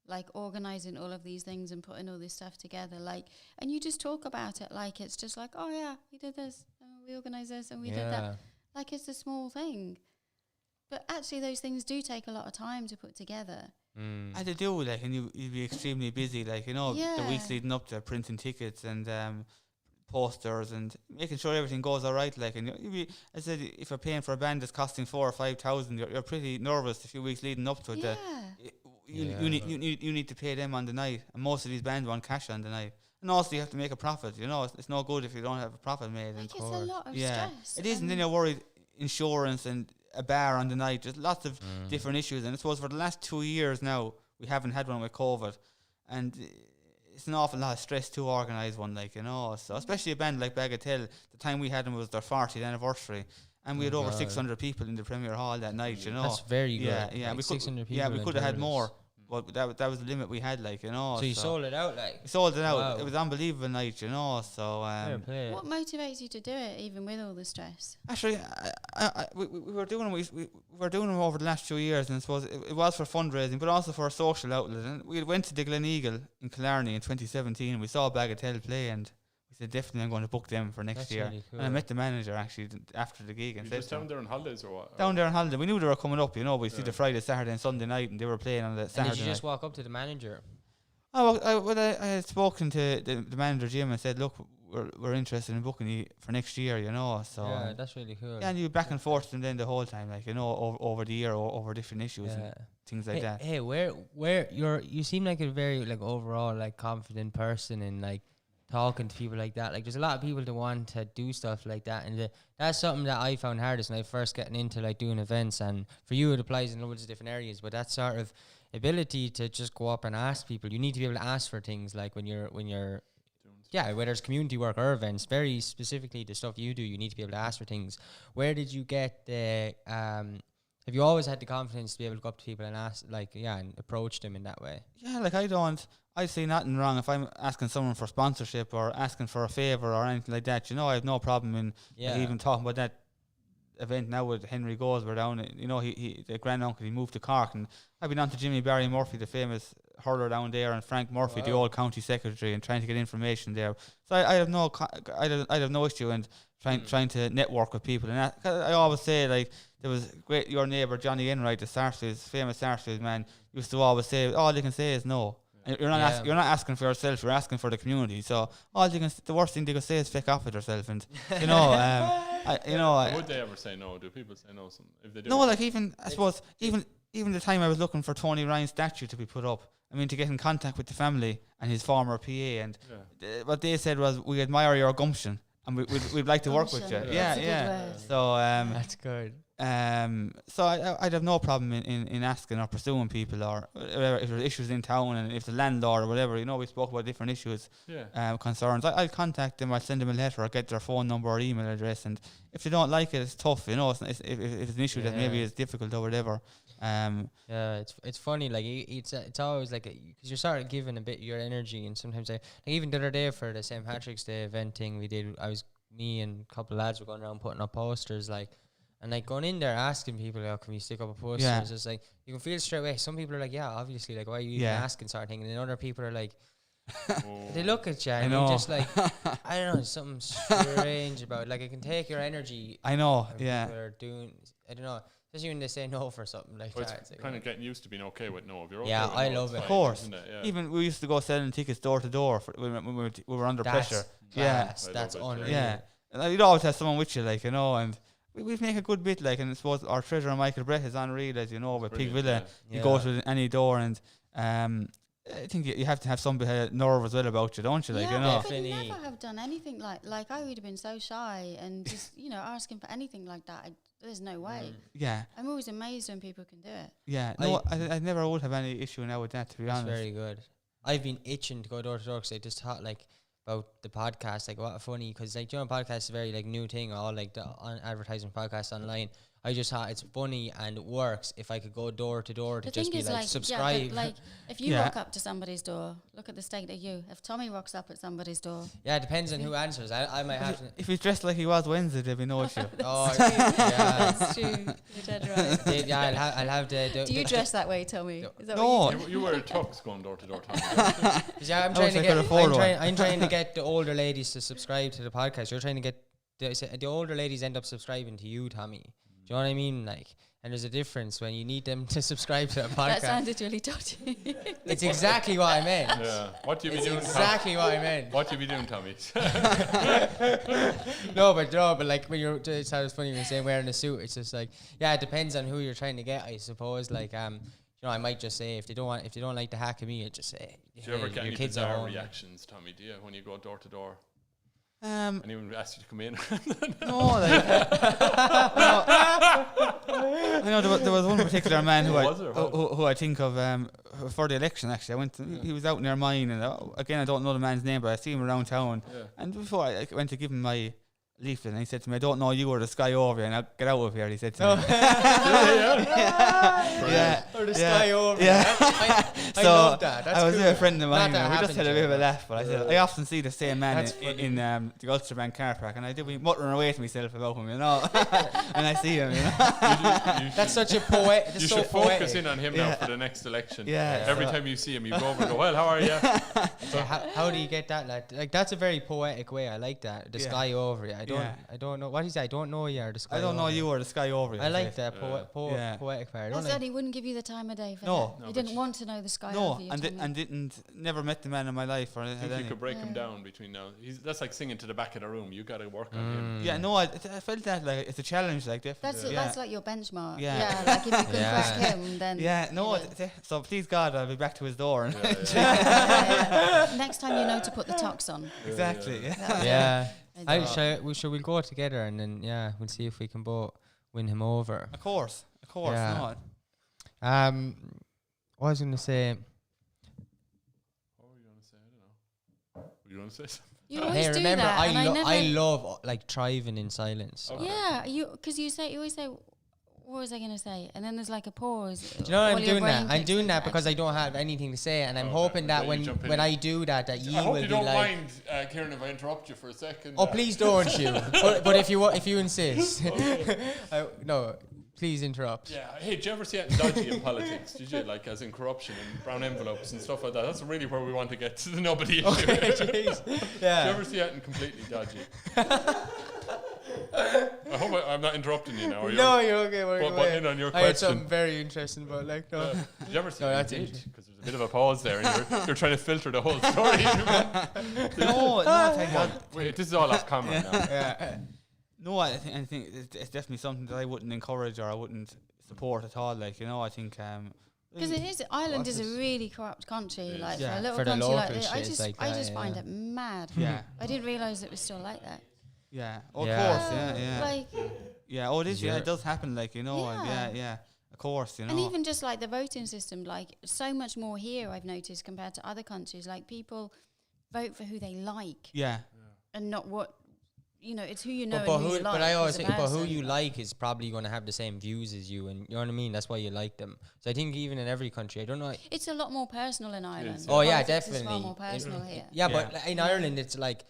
like organizing all of these things and putting all this stuff together. Like, and you just talk about it like it's just like, oh yeah, we did this, and we organized this, and we did that. Like it's a small thing, but actually those things do take a lot of time to put together. Mm. And they do, like, and you'd be extremely busy, like, the Yeah. weeks leading up to printing tickets and posters and making sure everything goes all right, like, and you'd be, I said, if you're paying for a band that's costing 4,000 or 5,000, you're pretty nervous a few weeks leading up to it. Yeah. You need to pay them on the night, and most of these bands want cash on the night, and also you have to make a profit. It's no good if you don't have a profit made. And Like it's a lot of yeah, stress. it is, and then and you're worried insurance and a bar on the night. There's lots of different issues, and I suppose for the last 2 years now we haven't had one with COVID, and it's an awful lot of stress to organise one, like, so especially a band like Bagatelle. The time we had them was their 40th anniversary, and we had over 600 people in the Premier Hall that night. That's very good. Yeah, Like we 600 could, yeah, people we in could have had Thurles. more, but that was the limit we had, like, So you sold it out, like. we sold it out. Wow. It was an unbelievable night, so Fair play. what motivates you to do it, even with all the stress? actually, we were doing them. We were doing them over the last 2 years, and I suppose it was for fundraising, but also for a social outlet. And we went to the Gleneagle in Killarney in 2017. And we saw Bagatelle play, and we said definitely I'm going to book them for next That's year. really cool. And I met the manager actually after the gig and You said just to down him, there on holidays or what? down there on holiday. We knew they were coming up, we see Yeah. the Friday, Saturday and Sunday night, and they were playing on the And Saturday did you night. just walk up to the manager? Oh, I had spoken to the manager Jim and said, look, we're interested in booking you for next year, so Yeah, that's really cool. yeah, and you back and forth and then the whole time, like over the year, over different issues and things like that. Hey, where you seem like a very like overall like confident person and like talking to people like that. Like there's a lot of people that want to do stuff like that, and that's something that I found hardest when I first getting into like doing events. And for you, it applies in loads of different areas. But that sort of ability to just go up and ask people, you need to be able to ask for things like when you're whether it's community work or events, very specifically the stuff you do, you need to be able to ask for things. Where did you get the have you always had the confidence to be able to go up to people and ask and approach them in that way? Yeah, like I see nothing wrong if I'm asking someone for sponsorship or asking for a favour or anything like that. I have no problem in even talking about that event now with Henry Goes. We're down, he the granduncle, he moved to Cork, and I've been on to Jimmy Barry Murphy, the famous hurler down there, and Frank Murphy, the old county secretary, and trying to get information there. So I have no issue in trying to network with people. And I always say, like, there was your neighbour Johnny Enright, the famous Sarsfield man, used to always say, all you can say is no. And you're not asking for yourself, you're asking for the community. So the worst thing they could say is feck off with yourself. And would they ever say no? Do people say no? If they do, no, like I suppose even the time I was looking for Tony Ryan's statue to be put up, I mean, to get in contact with the family and his former PA, and what they said was, we admire your gumption and we'd like to work with you. Yeah. So that's good. So I'd have no problem in asking or pursuing people, or if there's issues in town, and if the landlord or whatever, we spoke about different issues, concerns. I'll contact them, I'll send them a letter, or get their phone number or email address, and if they don't like it, it's tough, if it's an issue that maybe is difficult or whatever. It's funny, like it's always like, because you're sort of giving a bit of your energy, and sometimes like even the other day for the St. Patrick's Day event thing we did, me and a couple of lads were going around putting up posters, like, and like going in there asking people, can we stick up a poster? It's just like, you can feel straight away. Some people are like, yeah, obviously, like, why are you even asking, sort of thing, and then other people are like, they look at you and you're just like, I don't know, there's something strange about it. Like, it can take your energy. I know, People are doing, I don't know, especially when they say no for something like that. It's kind of getting used to being okay with no. If you're yeah, okay with I no, love it. fine, of course. Yeah. Even we used to go selling tickets door to door when we were under pressure. That's I love it, unreal. Yeah, and you'd always have someone with you, like, and we make a good bit, like, and I suppose our treasurer Michael Brett is unreal, as with Pig Villa. You go to any door, and I think you have to have some bit of nerve as well about you, don't you? Like, but you never have done anything like I would have been so shy and just asking for anything like that. There's no way. Yeah, I'm always amazed when people can do it. Yeah, no, I never would have any issue now with that, to be honest. That's very good. I've been itching to go door to door because I just thought like about the podcast, like what funny, because like podcast is a very like new thing, all like the advertising podcasts online. I just thought it's funny and it works if I could go door to door to just be like subscribe. Yeah, like if you walk up to somebody's door, look at the state of you. If Tommy walks up at somebody's door, yeah, it depends on who answers. I might have to. If he's dressed like he was Wednesday, there'd be no issue. That's true. You're dead right. Yeah, I'll have the do you dress that way, Tommy? Is that no, what you wear tux going door to door, Tommy. Yeah, I'm trying to get the older ladies to subscribe to the podcast. You're trying to get the older ladies end up subscribing to you, Tommy. Do you know what I mean? Like, and there's a difference when you need them to subscribe to the podcast. That sounded really dodgy. It's exactly what I meant. Yeah. What do you be doing? Exactly what I meant. What do you be doing, Tommy? No, but like when it sounds funny when you're saying wearing a suit. It's just like, yeah, it depends on who you're trying to get, I suppose. Like, I might just say if they don't like the hack of me, I just say. Do you ever get your any kids bizarre reactions, Tommy? Do you when you go door to door? Anyone ask you to come in? No, like, I know there was one particular man who I think of for the election. Actually, he was out near mine, and again I don't know the man's name, but I see him around town. Yeah. And before I went to give him my leaflet, and he said to me, "I don't know you or the sky over here, and I'll get out of here." He said to me. Yeah. Or the sky over. Yeah. I So love that. That's I was cool. with a friend of mine, Not that and we just had a happened bit of a to you. laugh. But I said, I often see the same man That's in the Ulster Bank car park, and I do be muttering away to myself about him, and I see him, That's such a poet. You should focus in on him now for the next election. Yeah. Every time you see him, you go over and go, "Well, how are you?" So how do you get that? Like that's a very poetic way. I like that. The sky over you. I don't know what he said. I don't know you or the sky. I don't know over you or the sky over you. I like that Yeah. poetic part. I I don't said like, he wouldn't give you the time of day for No. that. No, He but didn't want to know the sky No, over you. and never met the man in my life or I had think you any. could break him Yeah. down between now. That's like singing to the back of the room. You got to work on him. Yeah, no, I felt that like it's a challenge, like definitely. That's like your benchmark. Yeah. Yeah, like if you can Yeah. crack him, then Yeah, no. you know. So please God, I'll be back to his door. And Yeah. Next time you know to put the tux on. exactly. Yeah. yeah. Shall we go together and then we'll see if we can both win him over. Of course. Yeah. No. What was I going to say? What were you going to say? I don't know. Were you going to say something? You always Hey, do remember, that, and I never. love like thriving in silence. Okay. Yeah, because you always say, what was I going to say? And then there's like a pause. Do you know what All I'm your doing brain that? I'm kicks doing in that to because I actually- don't have anything to say, and I'm Okay, hoping that then you when jump in. when I do that you I hope will you be don't like, mind, Kieran, if I interrupt you for a second. oh please don't you. But if you insist, no, please interrupt. Yeah. Hey, did you ever see anything dodgy in politics? Did you, like, as in corruption and brown envelopes and stuff like that? That's really where we want to get to the nobody issue. Jeez. Did you Yeah. ever see anything completely dodgy? I hope I'm not interrupting you now. Or No, you're okay. We're But away. in on your I had question. something very interesting, but like no. Did you ever see No, anything that's did? interesting. Because there's a bit of a pause there, and you're trying to filter the whole story. No, thank God. Wait, this is all off camera now. Yeah. No, I think it's definitely something that I wouldn't encourage or I wouldn't support at all. Like, I think. Because it is, Ireland is a What's really corrupt country. It Like is. for Yeah. a little For the country like local this, I shit, it's just, like I that, just find yeah. it mad. Yeah. I didn't realise it was still like that. Yeah. Of Yeah. course. Yeah. Like, Yeah. Oh, it is. Yeah, Yeah. it does happen. Like, and Yeah. yeah. Of course. and even just like the voting system, like so much more here, I've noticed compared to other countries. Like people vote for who they like Yeah. and not what, it's who you know. But and who you like I always as a think, but who person. you like is probably going to have the same views as you, and you know what I mean. That's why you like them. So I think even in every country, I don't know. It's a lot more personal in Ireland. is, Oh yeah, Politics is definitely. far more personal here. Yeah, Yeah. but in Ireland, it's like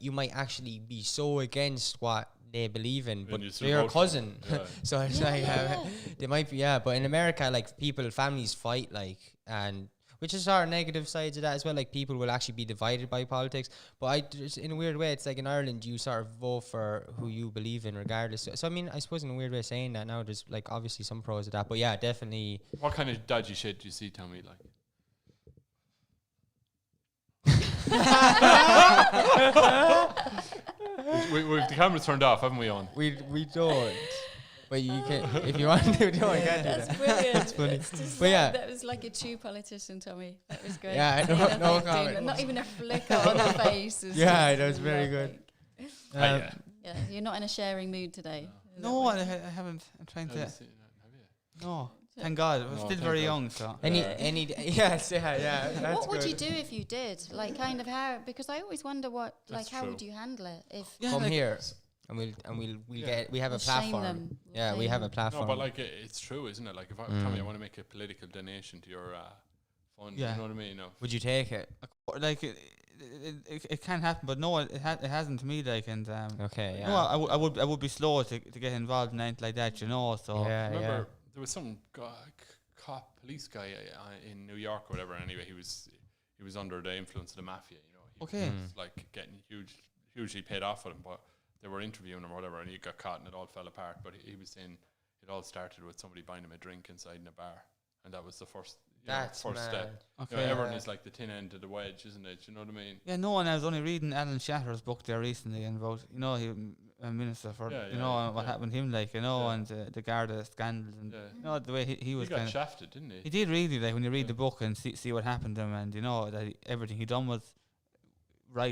you might actually be so against what they believe in, but you still they're your vote for cousin. them. Yeah. So it's Yeah, like yeah. they might be, but in America, like families fight, like, and which is our negative sides of that as well. Like people will actually be divided by politics, but just in a weird way, it's like in Ireland, you sort of vote for who you believe in, regardless. So I mean, I suppose in a weird way of saying that now, there's like obviously some pros of that, but yeah, definitely. What kind of dodgy shit do you see, Tommy? Like, we've the camera's turned off, haven't we? On. We don't. But you can, if you want to, you can't do That's that. brilliant. That's funny. It's just But yeah. that was like a true politician, Tommy. That was great. Yeah, Doing no that, comment. doing that. Not even a flicker on the face. It's Yeah, just that was very lovely. good. Yeah, you're not in a sharing mood today. Is that No, what I it is? haven't. I'm trying Have you to. seen that? Have you? No. Thank God. I'm No, still thank very God. young, so. Any yes, yeah. That's What would good. you do if you did? Like, kind of how? Because I always wonder what, That's how true. would you handle it if Yeah, Come like- here, and we'll Yeah. we have a We'll shame platform. them. We'll Yeah, we shame have a them. platform. No, but like it's true, isn't it? Like if Tommy, I want to make a political donation to your fund. Yeah. You know what I mean? No. Would you take it? Like, it can happen, but no, it hasn't to me, like, and. Okay, yeah. No, I would be slow to get involved in anything like that, So. yeah, Remember, there was some police guy in New York or whatever. Anyway, he was under the influence of the mafia. He Okay. was like getting hugely paid off with him, but they were interviewing him or whatever, and he got caught, and it all fell apart. But he was saying it all started with somebody buying him a drink inside in a bar, and that was the first. That's first mad. step. Okay. Everyone is like the thin end of the wedge, isn't it? You know what I mean? Yeah, no, and I was only reading Alan Shatter's book there recently, and about he a minister for Yeah, and what yeah. happened to him, like Yeah. and the Garda scandals, and Yeah. the way he was He got kind of. shafted, didn't he? He did really, like when you read Yeah. the book and see what happened to him, and that everything he done was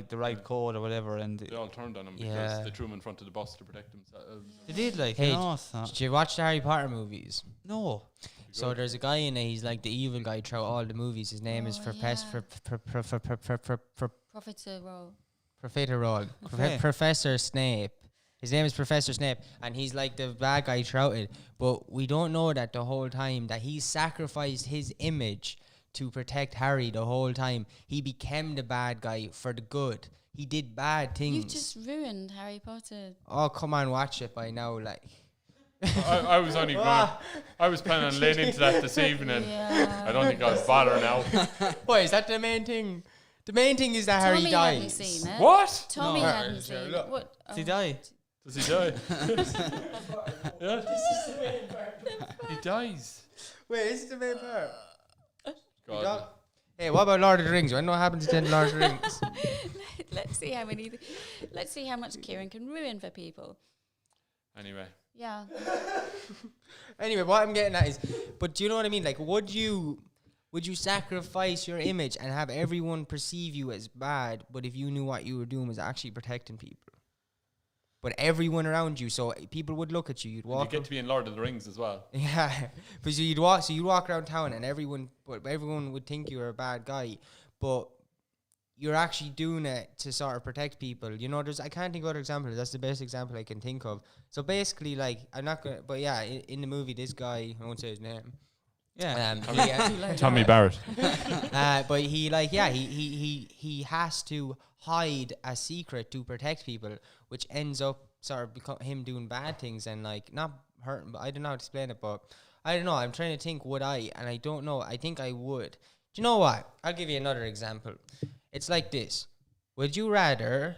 the right Yeah. code or whatever, and They all turned on him Yeah. because they threw him in front of the bus to protect themselves. they did, like, Hey, so. Did you watch the Harry Potter movies? No. So there's a guy in it. He's like the evil guy throughout all the movies. His name is Oh, Professor Profiteer role. Profiterole. Okay. Professor Snape. His name is Professor Snape, and he's like the bad guy throughout it. But we don't know that the whole time, that he sacrificed his image to protect Harry the whole time. He became the bad guy for the good. He did bad things. You just ruined Harry Potter. Oh, come on, watch it by now, like. I was only going. I was planning on laying into that this evening. Yeah. I don't think I'll bother now. Why is that the main thing? The main thing is that Harry Tommy dies. hadn't seen it. What? Tommy No. hadn't Sure, seen look. it. What? Does he die? Does he die? Yeah. He dies. Wait, is it the main part? God. Hey, what about Lord of the Rings? I know what happens in Lord of the Rings. Let's see how many. Let's see how much Kieran can ruin for people. Anyway. Yeah. Anyway, what I'm getting at is, but do you know what I mean? Like, would you sacrifice your image and have everyone perceive you as bad, but if you knew what you were doing was actually protecting people? But everyone around you, so people would look at you. You'd You walk. get to be in Lord of the Rings as well. Yeah, but you'd walk around town, and everyone would think you were a bad guy, but you're actually doing it to sort of protect people. You know, I can't think of other examples. That's the best example I can think of. So basically, like, I'm not gonna, but yeah, in the movie, this guy, I won't say his name. Yeah. Tommy Barrett. But he has to hide a secret to protect people, which ends up sort of him doing bad things and like not hurting. But I don't know how to explain it. But I don't know. I'm trying to think. Would I? And I don't know. I think I would. Do you know what? I'll give you another example. It's like this. Would you rather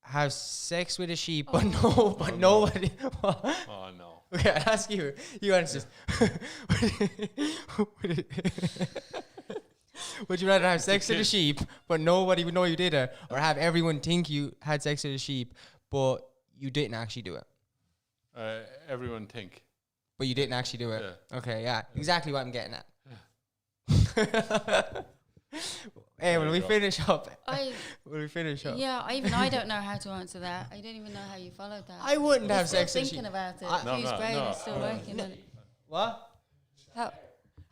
have sex with a sheep, but nobody? Oh no. Okay, I'll ask you. You answer this. Would you rather have sex with a sheep, but nobody would know you did it, or have everyone think you had sex with a sheep, but you didn't actually do it? Everyone think. But you didn't actually do it. Yeah. Okay, yeah, exactly what I'm getting at. Hey, will we finish up? Will we finish up? Yeah, I don't know how to answer that. I don't even know how you followed that. I wouldn't You're have still sex with a thinking sheep. about it. No, Whose no, brain no. is still working on it? What?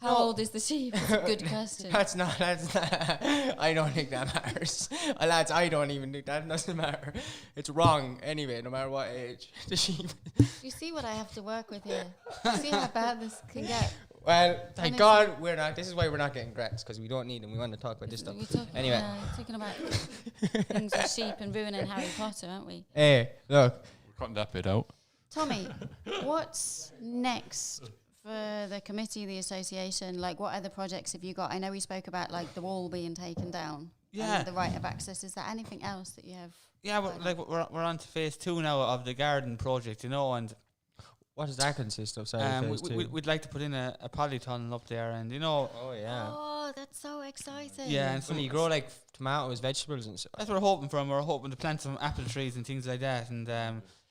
How old is the sheep? That's a good question. That's not. I don't think that matters. Lads, I don't even think that doesn't matter. It's wrong anyway, no matter what age. The sheep. You see what I have to work with here? You see how bad this can get? Well, thank Honestly. God we're not. This is why we're not getting grants, because we don't need them. We want to talk about this stuff. We're talking, Anyway. talking about things with sheep and ruining Harry Potter, aren't we? Hey, look. We're cutting that bit out. Tommy, what's next for the committee, the association? Like, what other projects have you got? I know we spoke about like the wall being taken down. Yeah. And the right of access. Is there anything else that you have? Yeah, we're on to phase 2 now of the garden project, you know, and What does that consist of? Sorry, we'd like to put in a polytunnel up there, and you know, Oh yeah. Oh, that's so exciting. yeah, and So some, you grow like tomatoes, vegetables, and stuff. that's what we're hoping for. And we're hoping to plant some apple trees and things like that, and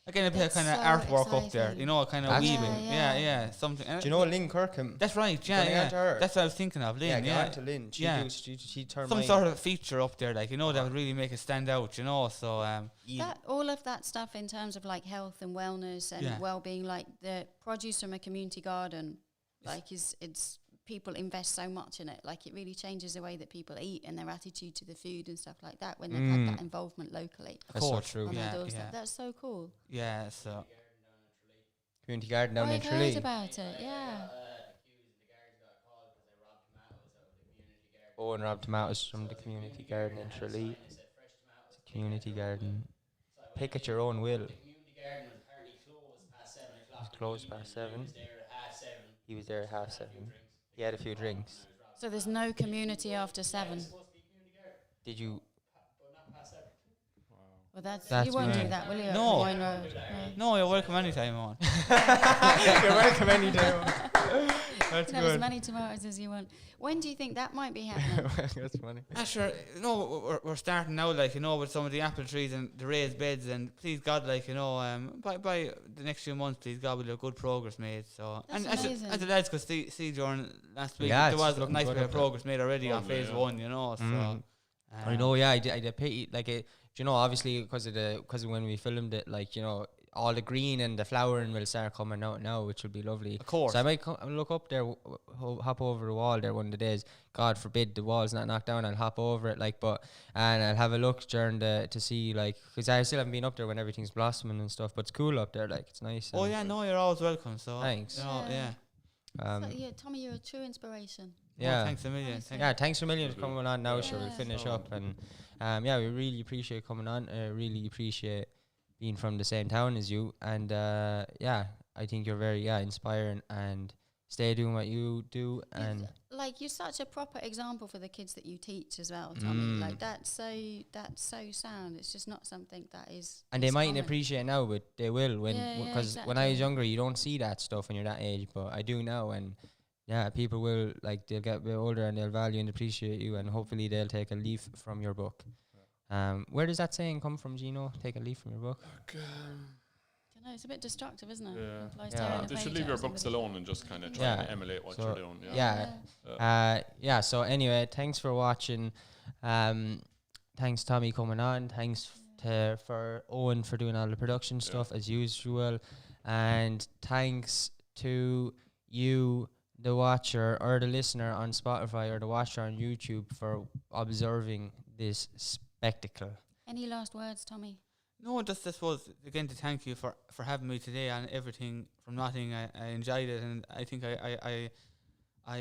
again a bit of That's kind of so artwork up there, exciting. you know, kind of That's- weaving. Yeah, Yeah, something. Do you know Lynn Kirkham? That's right. Gonna Yeah, get to her. That's what I was thinking of. Lynn, Get on to Lynn. Yeah. She turned some mine. sort of feature up there, like, you know, that would really make it stand out, you know. So That all of that stuff in terms of like health and wellness and Yeah. well-being, like the produce from a community garden, like it's people invest so much in it. Like it really changes the way that people eat and their attitude to the food and stuff like that when they've had that involvement locally. That's so course. true. on their Yeah, doorstep. yeah. That's so cool. yeah, so Community garden down in I've heard Tralee. about it. Yeah. Oh, and robbed tomatoes from the community garden in Tralee. It's a community garden. Pick at your own will. It's closed past 7. He was there at 7:30. He had a few drinks. So there's no community after 7. Did you? Well, that's That's you won't do right. that, will you? at No. Wine Road? no, you're welcome anytime, on. You're welcome anytime. That's Have as good. many tomatoes as you want. When do you think that might be happening? That's funny. Sure, you know, we're starting now, like, you know, with some of the apple trees and the raised beds, and please God, like, you know, by the next few months, please God, we'll have good progress made. So, That's and amazing. as the lads could see during last week, Yeah, there it's was a looking nice good bit up of there. progress made already on Lovely, phase yeah. 1, you know. So, I know, yeah, I did pity, like, do you know, obviously, because of when we filmed it, like, you know, all the green and the flowering will start coming out now, which will be lovely. Of course. So I might look up there, hop over the wall there one of the days. God forbid the wall's not knocked down. I'll hop over it, like, and I'll have a look during to see, like, because I still haven't been up there when everything's blossoming and stuff. But it's cool up there, like, it's nice. Oh yeah, no, you're always welcome. So thanks. So, yeah, Tommy, you're a true inspiration. Yeah. Thanks a million. Thanks a million for coming on now. Sure, we'll finish up. And we really appreciate coming on. Really appreciate being from the same town as you. And I think you're very inspiring, and stay doing what you do. And like, you're such a proper example for the kids that you teach as well, Tommy. Like, that's so sound. It's just not something that is. And they mightn't appreciate it now, but they will because when I was exactly. younger, you don't see that stuff when you're that age. But I do now, and people will, like, they'll get a bit older and they'll value and appreciate you, and hopefully they'll take a leaf from your book. Where does that saying come from, Gino? Take a leaf from your book. I know, it's a bit destructive, isn't it? Yeah. Like tearing a They should page leave out your of books somebody. alone and just kind of try and emulate what you're doing. So anyway, thanks for watching. Thanks Tommy coming on. Thanks for Owen for doing all the production stuff as usual, and thanks to you, the watcher or the listener on Spotify, or the watcher on YouTube, for observing this spectacle. Any last words, Tommy? No, just I suppose again to thank you for having me today on everything from nothing. I enjoyed it, and I think I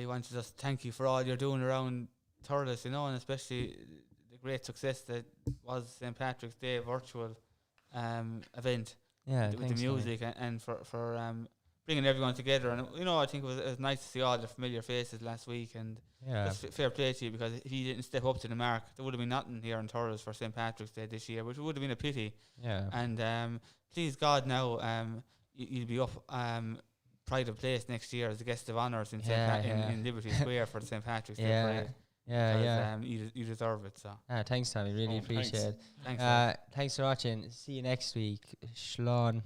want to just thank you for all you're doing around Thurles, and especially the great success that was St. Patrick's Day virtual event with the music and for bringing everyone together. And I think it was nice to see all the familiar faces last week, and that's fair play to you, because if you didn't step up to the mark, there would have been nothing here in Thurles for St. Patrick's Day this year, which would have been a pity. And please God, now you'll be up pride of place next year as a guest of honours in in Liberty Square for the St. Patrick's Day parade. You deserve it. So thanks Tommy, really appreciate it. Thanks. Thanks for watching. See you next week. Shlán.